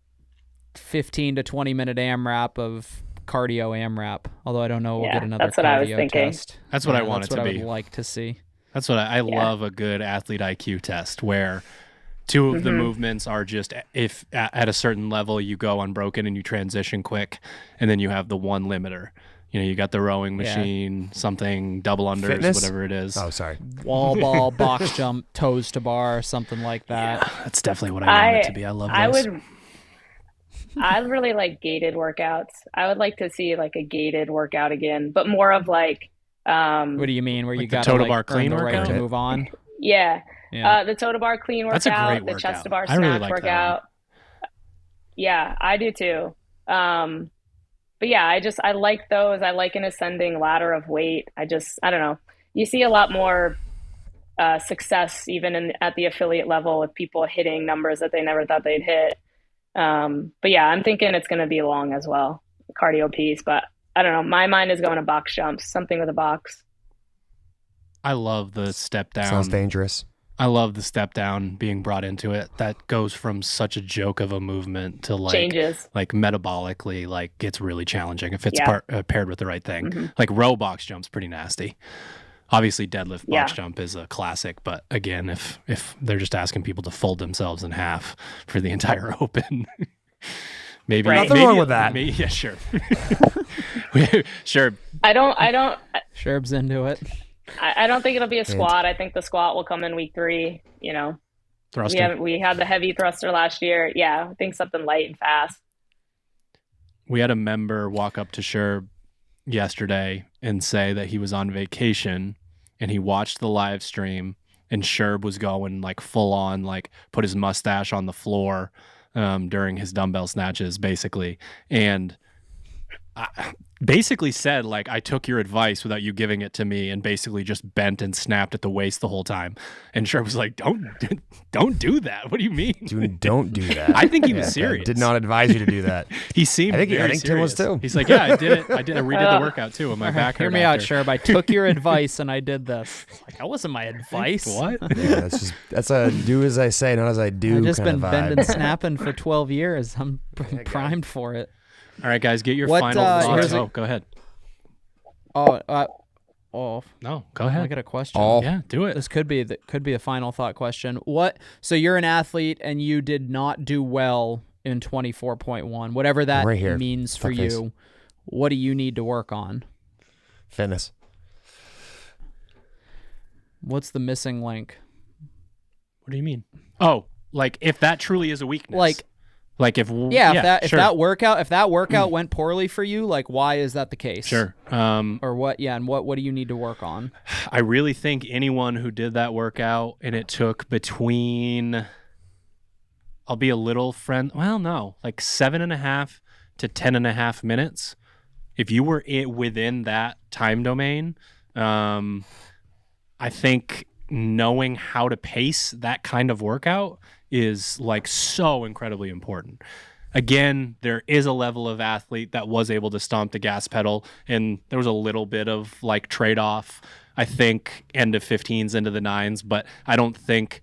15 to 20 minute AMRAP of cardio AMRAP. Although I don't know, we'll Yeah, get another that's what I was cardio thinking. test. That's what I Yeah, want that's it to what be. I would like to see. That's what I Yeah. love, a good athlete IQ test where two of the movements are just if at a certain level you go unbroken and you transition quick, and then you have the one limiter. You know, you got the rowing machine, something double unders, Fitness? whatever it is. Oh, sorry. Wall ball, box jump, toes to bar, something like that. That's definitely what I want it to be. I love this. I really like gated workouts. I would like to see like a gated workout again, but more of like What do you mean? Where you Like the got toe to like, bar earn clean the right workout? to move on? yeah. Yeah. The toe to bar clean That's a workout, great the workout. chest to bar I really snatch like that workout. Yeah, I do too. But yeah, I like those. I like an ascending ladder of weight. I don't know. You see a lot more success even at the affiliate level with people hitting numbers that they never thought they'd hit. But yeah, I'm thinking it's going to be long as well, cardio piece. But I don't know. My mind is going to box jumps, something with a box. I love the step down. Sounds dangerous. I love the step down being brought into it. That goes from such a joke of a movement to Changes. like metabolically, like gets really challenging if it's Yeah. paired with the right thing. Like row box jump's pretty nasty. Obviously, deadlift box Yeah. jump is a classic, but again, if they're just asking people to fold themselves in half for the entire open, maybe Right. Nothing maybe- wrong with that. Yeah, sure, sure. I don't Sherb's into it. think it'll be a squat. I think the squat will come in week 3, you know. Thruster. We had the heavy thruster last year. Yeah, I think something light and fast. We had a member walk up to Sherb yesterday and say that he was on vacation and he watched the live stream and Sherb was going like full on, like put his mustache on the floor during his dumbbell snatches, basically. And I basically said, like, I took your advice without you giving it to me, and basically just bent and snapped at the waist the whole time. And Sherb was like, don't do that. What do you mean? Dude, don't do that. I think he was I serious. did not advise you to do that. He seemed I think very Tim was serious. too. He's like, yeah, I did it. I redid the workout too. On my back Hear hurt me out, after. Sherb. I took your advice and I did this. It's like, that wasn't my advice. What? Yeah, that's a do as I say, not as I do. I've just kind been of vibe. bending, snapping for 12 years. I'm primed for it. All right, guys, get your What, final here's thoughts. a- Oh, go ahead. No, go I ahead. got a question. Yeah, do it. This could be a final thought question. What? So you're an athlete and you did not do well in 24.1, whatever that Right here. means for Fuckface. you. What do you need to work on? Fitness. What's the missing link? What do you mean? Oh, like if that truly is a weakness. Like if If sure. that workout went poorly for you, like why is that the case? Sure. Or what? Yeah, and what do you need to work on? I really think anyone who did that workout and it took between, I'll be a little friend. Well, no, like 7.5 to 10.5 minutes. If you were within that time domain, I think knowing how to pace that kind of workout is like so incredibly important. Again, there is a level of athlete that was able to stomp the gas pedal, and there was a little bit of like trade-off, I think, end of 15s into the 9s, but I don't think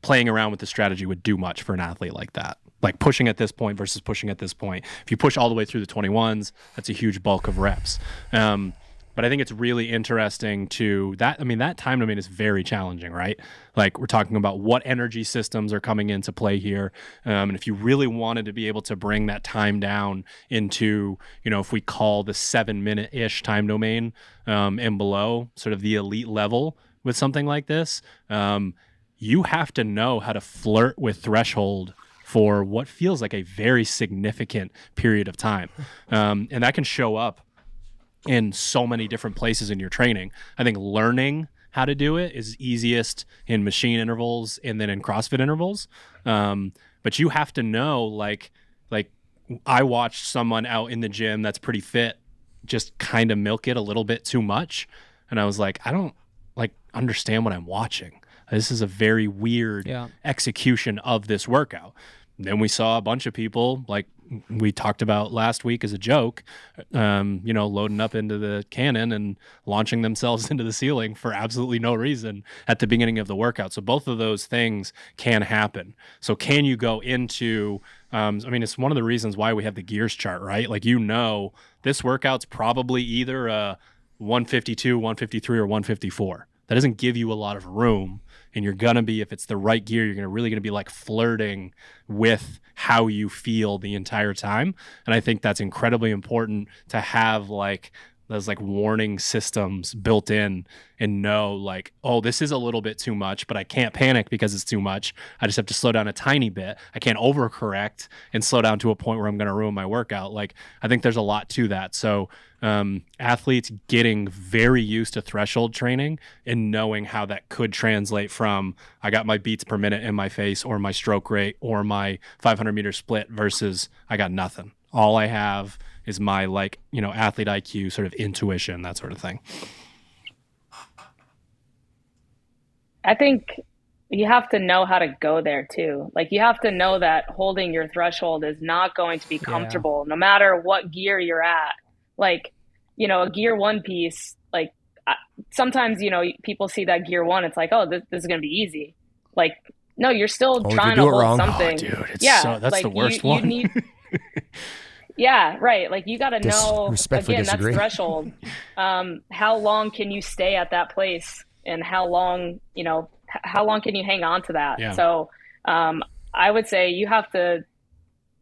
playing around with the strategy would do much for an athlete like that. Like pushing at this point versus pushing at this point. If you push all the way through the 21s, that's a huge bulk of reps. But I think it's really interesting to that. I mean, that time domain is very challenging, right? Like we're talking about what energy systems are coming into play here. And if you really wanted to be able to bring that time down into, you know, if we call the 7-minute-ish time domain and below, sort of the elite level with something like this, you have to know how to flirt with threshold for what feels like a very significant period of time. And that can show up in so many different places in your training. I think learning how to do it is easiest in machine intervals and then in CrossFit intervals. But you have to know, like I watched someone out in the gym that's pretty fit just kind of milk it a little bit too much. And I was like, I don't like understand what I'm watching. This is a very weird execution of this workout. Then we saw a bunch of people, like we talked about last week as a joke, loading up into the cannon and launching themselves into the ceiling for absolutely no reason at the beginning of the workout. So both of those things can happen. So can you go into, it's one of the reasons why we have the gears chart, right? Like, this workout's probably either a 152, 153, or 154. That doesn't give you a lot of room. And you're going to be, if it's the right gear, you're really going to be like flirting with how you feel the entire time. And I think that's incredibly important to have like those like warning systems built in and know like, oh, this is a little bit too much, but I can't panic because it's too much. I just have to slow down a tiny bit. I can't overcorrect and slow down to a point where I'm going to ruin my workout. Like, I think there's a lot to that. So athletes getting very used to threshold training and knowing how that could translate from I got my beats per minute in my face or my stroke rate or my 500 meter split versus I got nothing. All I have is my athlete IQ, sort of intuition, that sort of thing. I think you have to know how to go there too. Like, you have to know that holding your threshold is not going to be comfortable no matter what gear you're at. Like, a gear one piece, like sometimes, people see that gear one, it's like, oh, this is going to be easy. Like, no, you're still trying to hold something. Oh, dude, that's like, the worst one. You need, yeah, right. Like, you got to know, again, that's threshold. How long can you stay at that place, and how long can you hang on to that? Yeah. So I would say you have to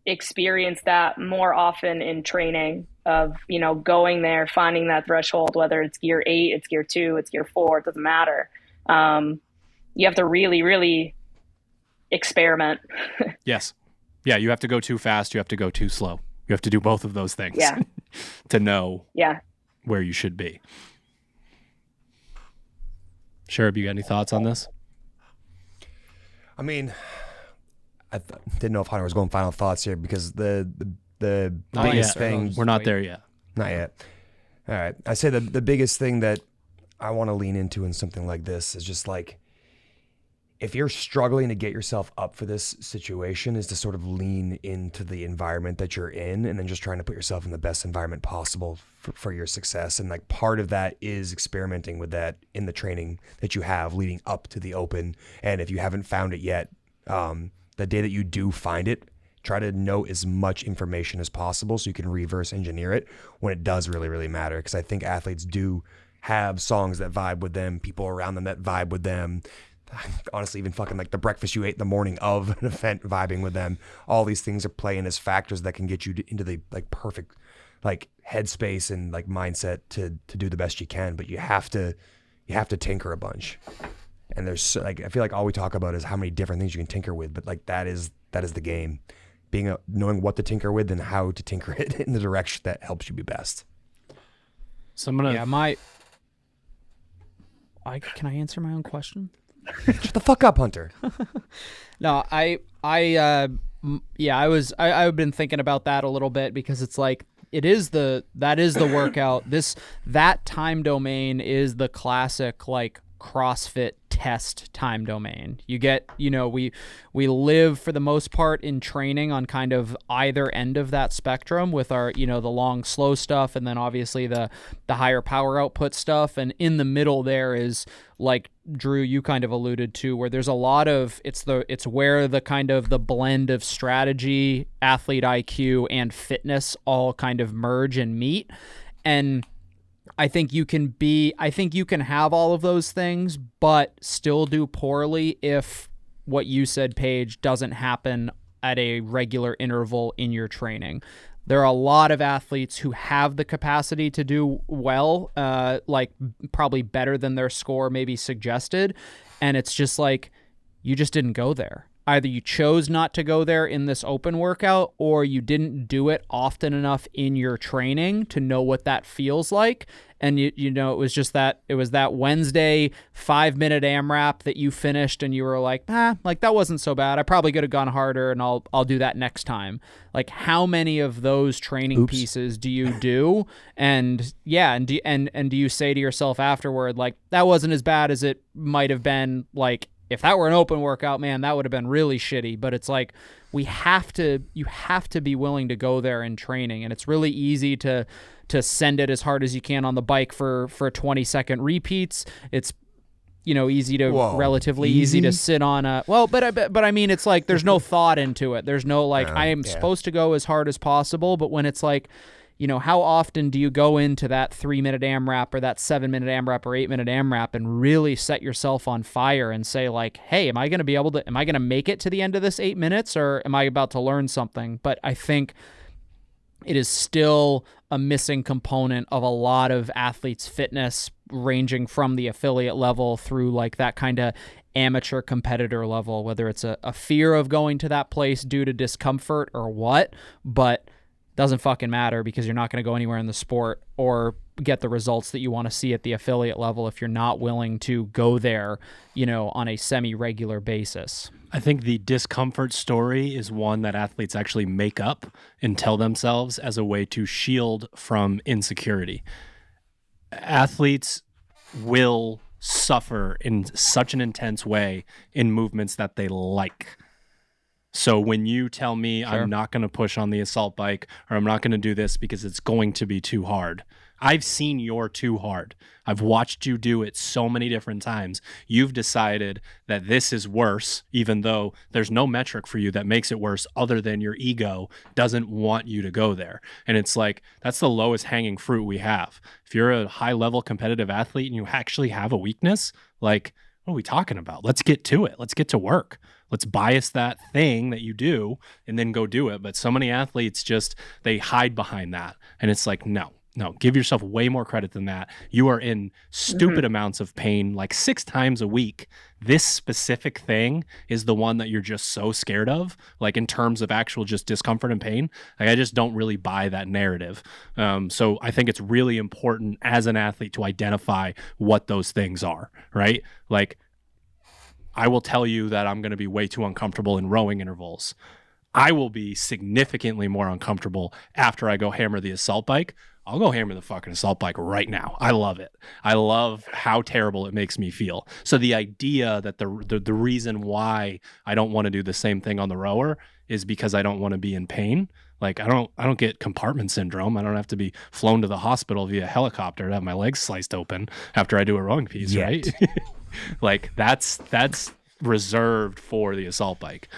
experience that more often in training of, going there, finding that threshold, whether it's gear 8, it's gear 2, it's gear 4, it doesn't matter. You have to really, really experiment. Yes. Yeah. You have to go too fast. You have to go too slow. You have to do both of those things to know where you should be. Sherb, you got any thoughts on this? I mean, I didn't know if Hunter was going final thoughts here because the biggest thing... We're not there yet. Not yet. All right. I say the biggest thing that I want to lean into in something like this is just like, if you're struggling to get yourself up for this situation, is to sort of lean into the environment that you're in and then just trying to put yourself in the best environment possible for your success. And like, part of that is experimenting with that in the training that you have leading up to the Open. And if you haven't found it yet, the day that you do find it, try to know as much information as possible so you can reverse engineer it when it does really, really matter. Because I think athletes do have songs that vibe with them, people around them that vibe with them. Honestly, even fucking like the breakfast you ate the morning of an event, vibing with them. All these things are playing as factors that can get you into the like perfect like headspace and like mindset to do the best you can. But you have to tinker a bunch. And there's like, I feel like all we talk about is how many different things you can tinker with. But like, that is the game. Knowing what to tinker with and how to tinker it in the direction that helps you be best. So I'm gonna. Can I answer my own question? Shut the fuck up, Hunter. No, I've been thinking about that a little bit because it's like, that is the workout. That time domain is the classic like CrossFit test time domain. You get, we live for the most part in training on kind of either end of that spectrum with our, the long, slow stuff. And then obviously the higher power output stuff. And in the middle there is like Drew, you kind of alluded to, where there's a lot of, it's where the kind of the blend of strategy, athlete IQ, and fitness all kind of merge and meet. And I think you can have all of those things, but still do poorly if what you said, Paige, doesn't happen at a regular interval in your training. There are a lot of athletes who have the capacity to do well, like probably better than their score maybe suggested. And it's just like, you just didn't go there. either you chose not to go there in this open workout, or you didn't do it often enough in your training to know what that feels like. And you know, it was that Wednesday 5-minute AMRAP that you finished and you were like, like that wasn't so bad. I probably could have gone harder, and I'll do that next time. Like, how many of those training pieces do you do? And and do you say to yourself afterward, like, that wasn't as bad as it might have been? Like, if that were an open workout, man, that would have been really shitty. But it's like, you have to be willing to go there in training. And it's really easy to send it as hard as you can on the bike for 20-second repeats. It's, you know, relatively easy to sit on a, but I mean, it's like, there's no thought into it. There's no like, I am supposed to go as hard as possible. But when it's like, you know, how often do you go into that 3-minute AMRAP or that 7-minute AMRAP or 8-minute AMRAP and really set yourself on fire and say like, hey, am I going to make it to the end of this 8 minutes, or am I about to learn something? But I think it is still a missing component of a lot of athletes' fitness, ranging from the affiliate level through like that kind of amateur competitor level, whether it's a fear of going to that place due to discomfort or what, but doesn't fucking matter, because you're not going to go anywhere in the sport or get the results that you want to see at the affiliate level if you're not willing to go there, you know, on a semi-regular basis. I think the discomfort story is one that athletes actually make up and tell themselves as a way to shield from insecurity. Athletes will suffer in such an intense way in movements that they like. So when you tell me I'm not going to push on the assault bike, or I'm not going to do this because it's going to be too hard, I've seen your too hard. I've watched you do it so many different times. You've decided that this is worse, even though there's no metric for you that makes it worse other than your ego doesn't want you to go there. And it's like, that's the lowest hanging fruit we have. If you're a high level competitive athlete and you actually have a weakness, like, what are we talking about? Let's get to it. Let's get to work. Let's bias that thing that you do and then go do it. But so many athletes they hide behind that. And it's like, no, give yourself way more credit than that. You are in stupid amounts of pain, like 6 times a week. This specific thing is the one that you're just so scared of, like in terms of actual just discomfort and pain. Like, I just don't really buy that narrative. So I think it's really important as an athlete to identify what those things are, right? Like, I will tell you that I'm going to be way too uncomfortable in rowing intervals. I will be significantly more uncomfortable after I go hammer the assault bike. I'll go hammer the fucking assault bike right now. I love it. I love how terrible it makes me feel. So the idea that the reason why I don't want to do the same thing on the rower is because I don't want to be in pain. Like, I don't get compartment syndrome. I don't have to be flown to the hospital via helicopter to have my legs sliced open after I do a rowing piece, right? Like, that's reserved for the assault bike.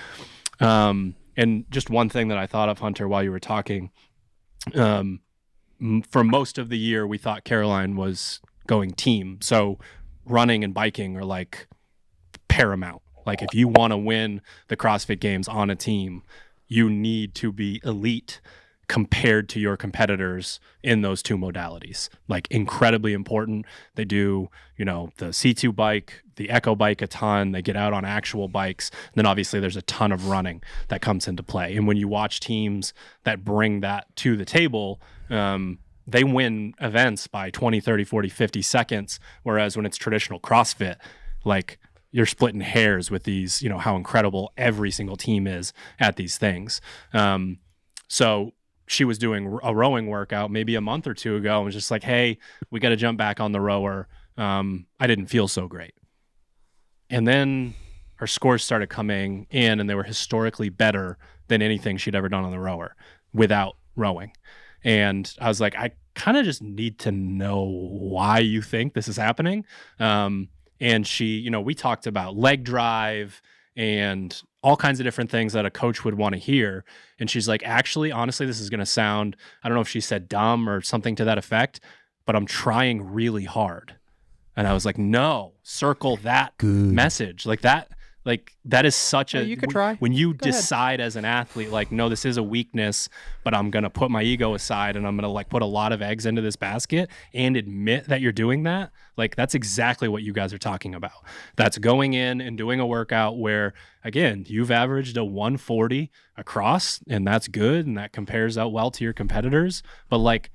And just one thing that I thought of, Hunter, while you were talking, for most of the year, we thought Caroline was going team. So running and biking are like paramount. Like, if you want to win the CrossFit Games on a team, you need to be elite compared to your competitors in those two modalities. Like, incredibly important. They do, you know, the C2 bike, the Echo bike a ton. They get out on actual bikes. And then obviously there's a ton of running that comes into play. And when you watch teams that bring that to the table, they win events by 20, 30, 40, 50 seconds. Whereas when it's traditional CrossFit, like, you're splitting hairs with these, you know, how incredible every single team is at these things. So she was doing a rowing workout maybe a month or two ago and was just like, hey, we got to jump back on the rower. I didn't feel so great. And then her scores started coming in, and they were historically better than anything she'd ever done on the rower without rowing. And I was like, I kind of just need to know why you think this is happening. And she, you know, we talked about leg drive and all kinds of different things that a coach would want to hear. And she's like, actually, honestly, this is going to sound, I don't know if she said dumb or something to that effect, but I'm trying really hard. And I was like, no, circle that message. Like, Like that is such a, you could try. when you Go ahead. decide as an athlete, like, no, this is a weakness, but I'm going to put my ego aside and I'm going to like put a lot of eggs into this basket and admit that you're doing that. Like that's exactly what you guys are talking about. That's going in and doing a workout where, again, you've averaged a 140 across, and that's good. And that compares out well to your competitors. But like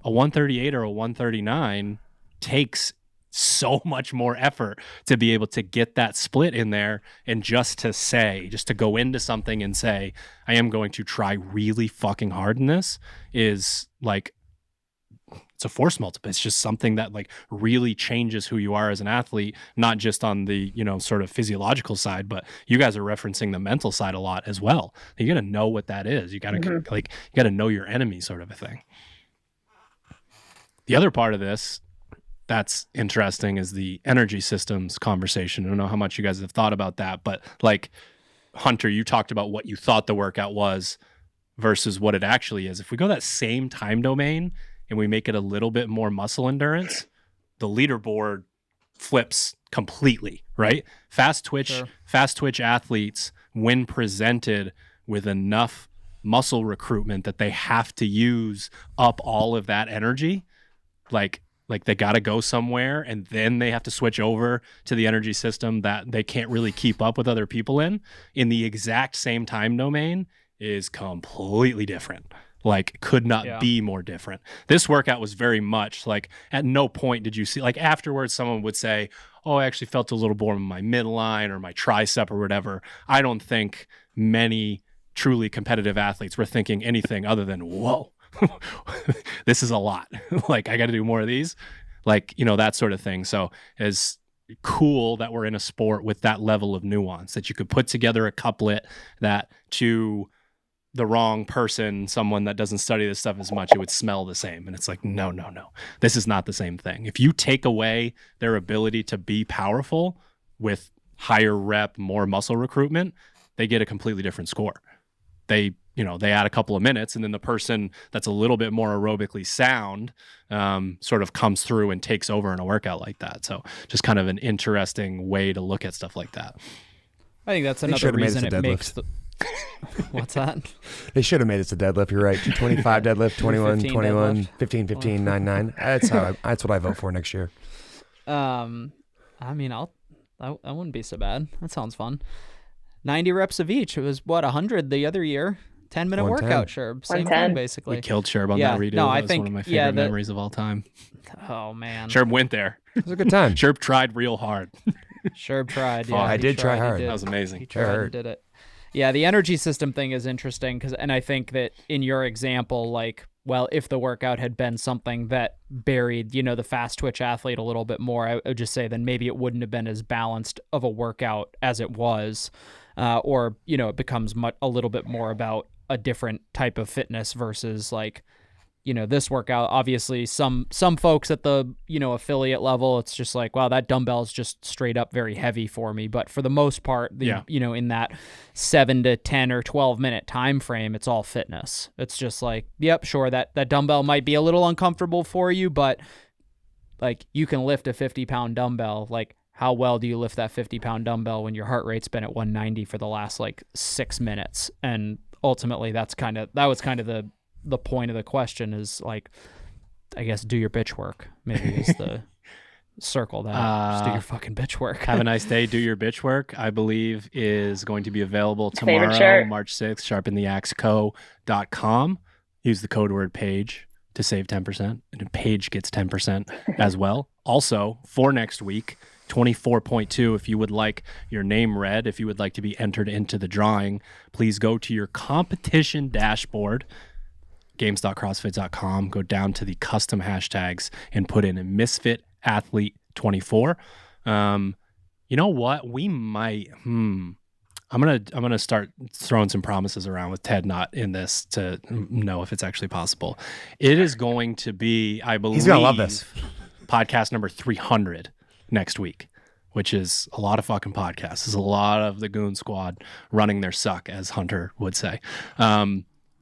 a 138 or a 139 takes so much more effort to be able to get that split in there, and just to go into something and say, I am going to try really fucking hard in this, is like, it's a force multiple. It's just something that like really changes who you are as an athlete, not just on the, you know, sort of physiological side, but you guys are referencing the mental side a lot as well. You got to know what that is. You got to like, you got to know your enemy, sort of a thing. The other part of this that's interesting is the energy systems conversation. I don't know how much you guys have thought about that, but like Hunter, you talked about what you thought the workout was versus what it actually is. If we go that same time domain and we make it a little bit more muscle endurance, the leaderboard flips completely, right? Fast twitch athletes, when presented with enough muscle recruitment that they have to use up all of that energy, like they got to go somewhere and then they have to switch over to the energy system that they can't really keep up with other people in the exact same time domain, is completely different. Like could not be more different. This workout was very much like, at no point did you see, like afterwards someone would say, oh, I actually felt a little more in my midline or my tricep or whatever. I don't think many truly competitive athletes were thinking anything other than, whoa, this is a lot. Like I got to do more of these, like, you know, that sort of thing. So it's cool that we're in a sport with that level of nuance, that you could put together a couplet that to the wrong person, someone that doesn't study this stuff as much, it would smell the same. And it's like, no, this is not the same thing. If you take away their ability to be powerful with higher rep, more muscle recruitment, they get a completely different score. They add a couple of minutes, and then the person that's a little bit more aerobically sound sort of comes through and takes over in a workout like that. So just kind of an interesting way to look at stuff like that. I think that's another reason it makes the... What's that? They should have made us a deadlift. You're right. 225 deadlift, 21, 21, 15, 15, 99. That's what I vote for next year. I mean, I wouldn't be so bad. That sounds fun. 90 reps of each. It was 100 the other year. 10-minute workout, Sherb. Same thing, basically. We killed Sherb on that redo. No, that was one of my favorite memories of all time. Oh man, Sherb went there. It was a good time. Sherb tried real hard. Sherb tried. Yeah, I did try hard. That was amazing. He tried and did it. Yeah, the energy system thing is interesting and I think that in your example, like, well, if the workout had been something that buried, you know, the fast twitch athlete a little bit more, I would just say then maybe it wouldn't have been as balanced of a workout as it was, or, you know, it becomes a little bit more about a different type of fitness versus like, you know, this workout. Obviously some folks at the, you know, affiliate level, it's just like, wow, that dumbbell is just straight up very heavy for me. But for the most part, you know, in that 7 to 10 or 12 minute time frame, it's all fitness. It's just like, yep, sure, that dumbbell might be a little uncomfortable for you, but like you can lift a 50-pound dumbbell. Like, how well do you lift that 50-pound dumbbell when your heart rate's been at 190 for the last like 6 minutes? And ultimately that was kind of the point of the question, is like, I guess, do your bitch work. Maybe is the circle that. Just do your fucking bitch work. Have a nice day. Do your bitch work, I believe, is going to be available tomorrow, March 6th, sharpentheaxeco.com. Use the code word Paige to save 10%. And Paige gets 10% as well. Also, for next week, 24.2, if you would like your name read, if you would like to be entered into the drawing, please go to your competition dashboard, games.crossfit.com, go down to the custom hashtags and put in a Misfit Athlete 24. You know what? We might, I'm gonna start throwing some promises around with Ted not in this to know if it's actually possible. It is going to be, I believe, he's gonna love this, podcast number 300 next week, which is a lot of fucking podcasts. There's a lot of the Goon Squad running their suck, as Hunter would say.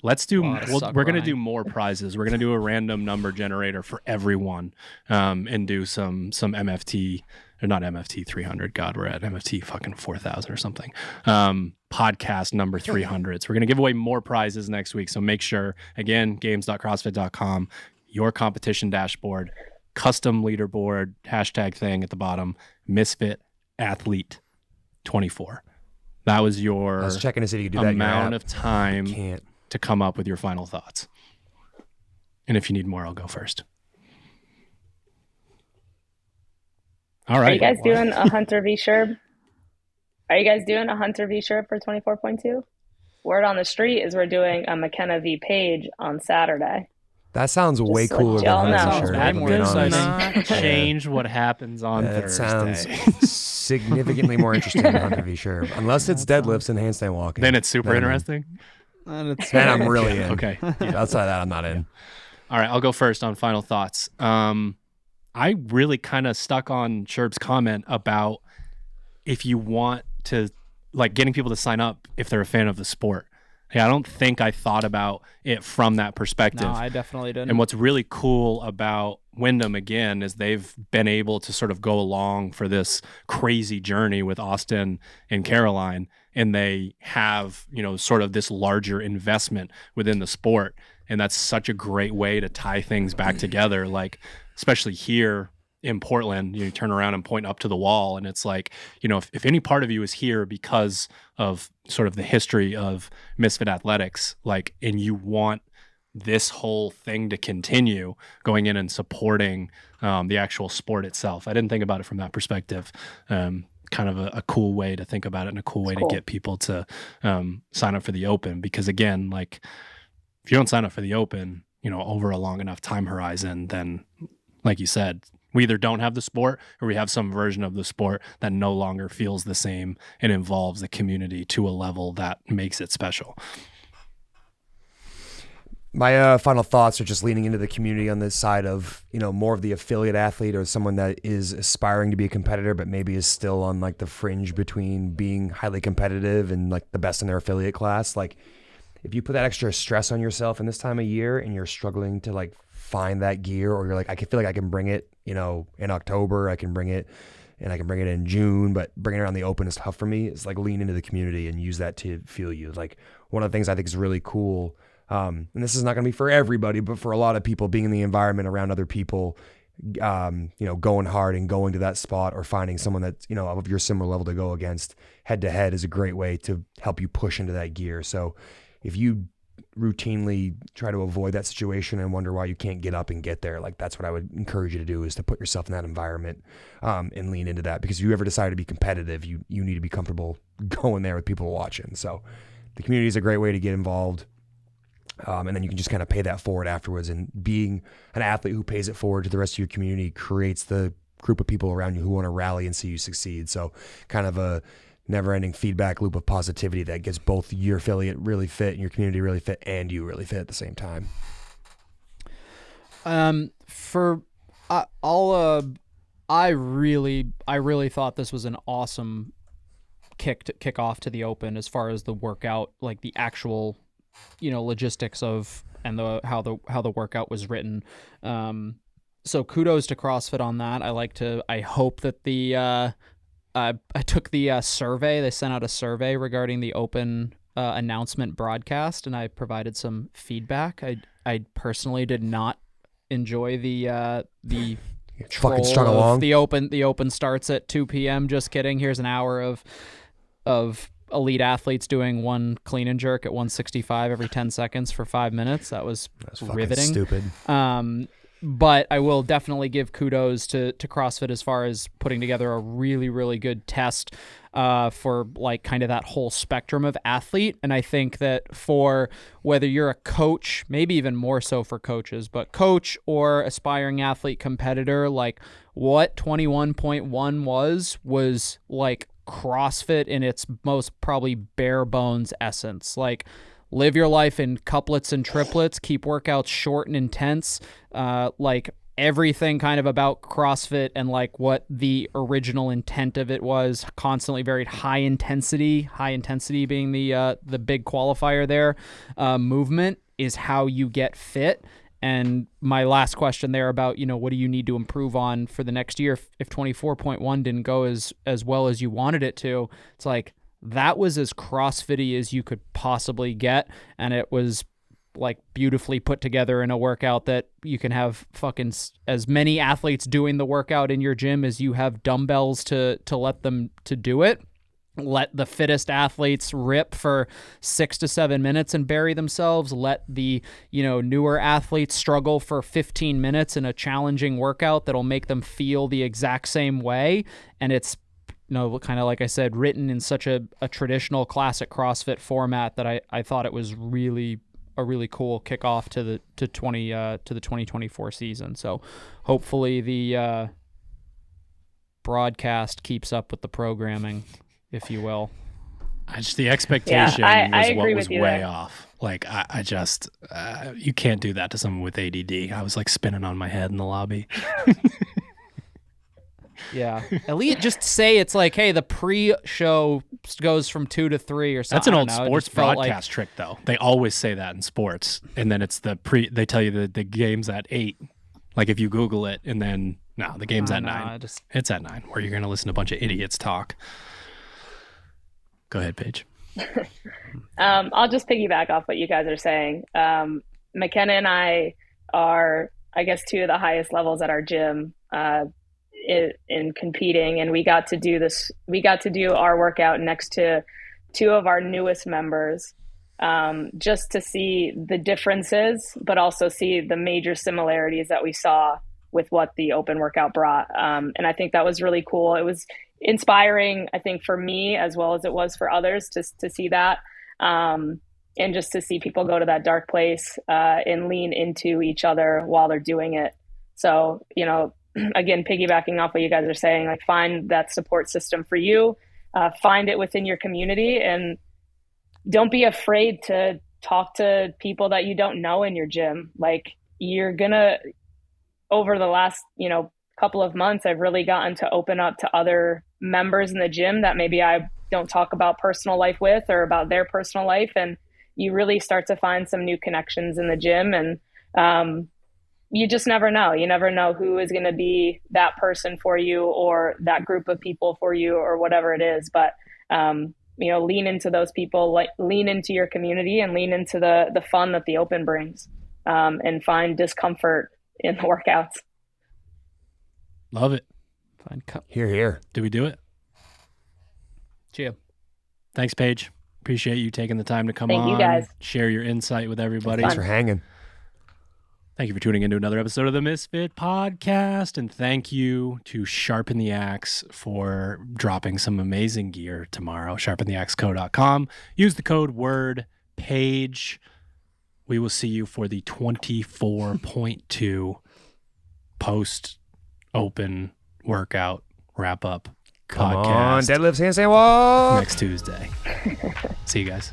Let's do, we're going to do more prizes. We're going to do a random number generator for everyone, and do some MFT or not MFT 300. God, we're at MFT fucking 4,000 or something. Podcast number 300. So we're going to give away more prizes next week. So make sure, again, games.crossfit.com, your competition dashboard, custom leaderboard, hashtag thing at the bottom, Misfit Athlete 24. That was your I was checking to see if you could do that amount of time Can't. to come up with your final thoughts. And if you need more, I'll go first. All right. Are you guys doing a Hunter v. Sherb? Are you guys doing a Hunter v. Sherb for 24.2? Word on the street is we're doing a McKenna v. Paige on Saturday. That sounds way Just let cooler than y'all know. Hunter Sounds shirt. way if I'm more being exciting. honest. Not change what happens on That Thursday. sounds significantly more interesting than Hunter v. Sherb. Unless it's deadlifts and handstand walking. Then it's super Then I'm in. interesting. Then I'm really in. Okay. Outside of that, I'm not in. All right, I'll go first on final thoughts. I really kind of stuck on Sherb's comment about if you want to, like, getting people to sign up if they're a fan of the sport. Yeah, I don't think I thought about it from that perspective. No, I definitely didn't. And what's really cool about Wyndham, again, is they've been able to sort of go along for this crazy journey with Austin and Caroline, and they have, you know, sort of this larger investment within the sport. And that's such a great way to tie things back together. Like, especially here in Portland, you turn around and point up to the wall, and it's like, you know, if any part of you is here because of sort of the history of Misfit Athletics, like, and you want this whole thing to continue, going in and supporting the actual sport itself. I didn't think about it from that perspective. Kind of a cool way to think about it, and a cool way to get people to sign up for the Open. Because again, like, if you don't sign up for the Open, you know, over a long enough time horizon, then, like you said, we either don't have the sport or we have some version of the sport that no longer feels the same and involves the community to a level that makes it special. My final thoughts are just leaning into the community on this side of, you know, more of the affiliate athlete or someone that is aspiring to be a competitor, but maybe is still on like the fringe between being highly competitive and like the best in their affiliate class. Like, if you put that extra stress on yourself in this time of year and you're struggling to like find that gear, or you're like, I can feel like I can bring it, you know, in October, I can bring it, and I can bring it in June, but bringing it around the Open is tough for me. It's like, lean into the community and use that to fuel you. Like, one of the things I think is really cool, and this is not going to be for everybody, but for a lot of people, being in the environment around other people, you know, going hard and going to that spot, or finding someone that's, you know, of your similar level to go against head to head, is a great way to help you push into that gear. So if you routinely try to avoid that situation and wonder why you can't get up and get there, like, that's what I would encourage you to do, is to put yourself in that environment and lean into that. Because if you ever decide to be competitive, you need to be comfortable going there with people watching. So the community is a great way to get involved. And then you can just kind of pay that forward afterwards. And being an athlete who pays it forward to the rest of your community creates the group of people around you who want to rally and see you succeed. So kind of a never-ending feedback loop of positivity that gets both your affiliate really fit and your community really fit and you really fit at the same time. I really thought this was an awesome kick off to the Open, as far as the workout, like the actual, you know, logistics of, and how the workout was written. So kudos to CrossFit on that. I hope that I took the survey. They sent out a survey regarding the Open announcement broadcast, and I provided some feedback. I personally did not enjoy the fucking strung along. The Open starts at 2 p.m. Just kidding. Here's an hour of elite athletes doing one clean and jerk at 165 every 10 seconds for 5 minutes. That's riveting. Stupid. But I will definitely give kudos to CrossFit as far as putting together a really, really good test for like kind of that whole spectrum of athlete. And I think that for whether you're a coach, maybe even more so for coaches, but coach or aspiring athlete competitor, like what 21.1 was like CrossFit in its most probably bare bones essence. Like, live your life in couplets and triplets, keep workouts short and intense, like everything kind of about CrossFit and like what the original intent of it was, constantly varied high intensity being the big qualifier there. Movement is how you get fit. And my last question there about, what do you need to improve on for the next year if 24.1 didn't go as well as you wanted it to? It's like, that was as CrossFit-y as you could possibly get, and it was like beautifully put together in a workout that you can have fucking as many athletes doing the workout in your gym as you have dumbbells to let them to do it. Let the fittest athletes rip for 6 to 7 minutes and bury themselves. Let the, newer athletes struggle for 15 minutes in a challenging workout that'll make them feel the exact same way. And it's, kind of like I said, written in such a traditional classic CrossFit format that I thought it was really a really cool kickoff to the 2024 season. So hopefully the broadcast keeps up with the programming, if you will. The expectation was what was way there. off. Like, I just, you can't do that to someone with ADD. I was like spinning on my head in the lobby. Yeah. At least just say it's like, hey, the pre-show goes from 2 to 3 or something. That's an old sports broadcast trick, though. They always say that in sports. And then it's they tell you the game's at 8. Like, if you Google it, and then, no, the game's at 9. It's at 9, where you're going to listen to a bunch of idiots talk. Go ahead, Paige. I'll just piggyback off what you guys are saying. McKenna and I are, I guess, 2 of the highest levels at our gym in competing, and we got to do our workout next to 2 of our newest members, just to see the differences, but also see the major similarities that we saw with what the open workout brought. And I think that was really cool. It was inspiring, I think, for me as well as it was for others to see that, and just to see people go to that dark place and lean into each other while they're doing it. So, again, piggybacking off what you guys are saying, like, find that support system for you, find it within your community, and don't be afraid to talk to people that you don't know in your gym. Like, you're gonna, over the last, couple of months, I've really gotten to open up to other members in the gym that maybe I don't talk about personal life with, or about their personal life. And you really start to find some new connections in the gym. And you just never know. You never know who is going to be that person for you, or that group of people for you, or whatever it is. But, lean into those people, like, lean into your community, and lean into the fun that the open brings, and find discomfort in the workouts. Love it. Fine. Here. Did we do it? Cheers. Thanks, Paige. Appreciate you taking the time to come Thank on, you guys. share your insight with everybody. Thanks for hanging. Thank you for tuning into another episode of the Misfit Podcast, and thank you to Sharpen the Axe for dropping some amazing gear tomorrow. SharpenTheAxeCo.com. Use the code word Paige. We will see you for the 24.2 post open workout wrap up Come podcast on, deadlifts, handstand walk. next Tuesday. See you guys.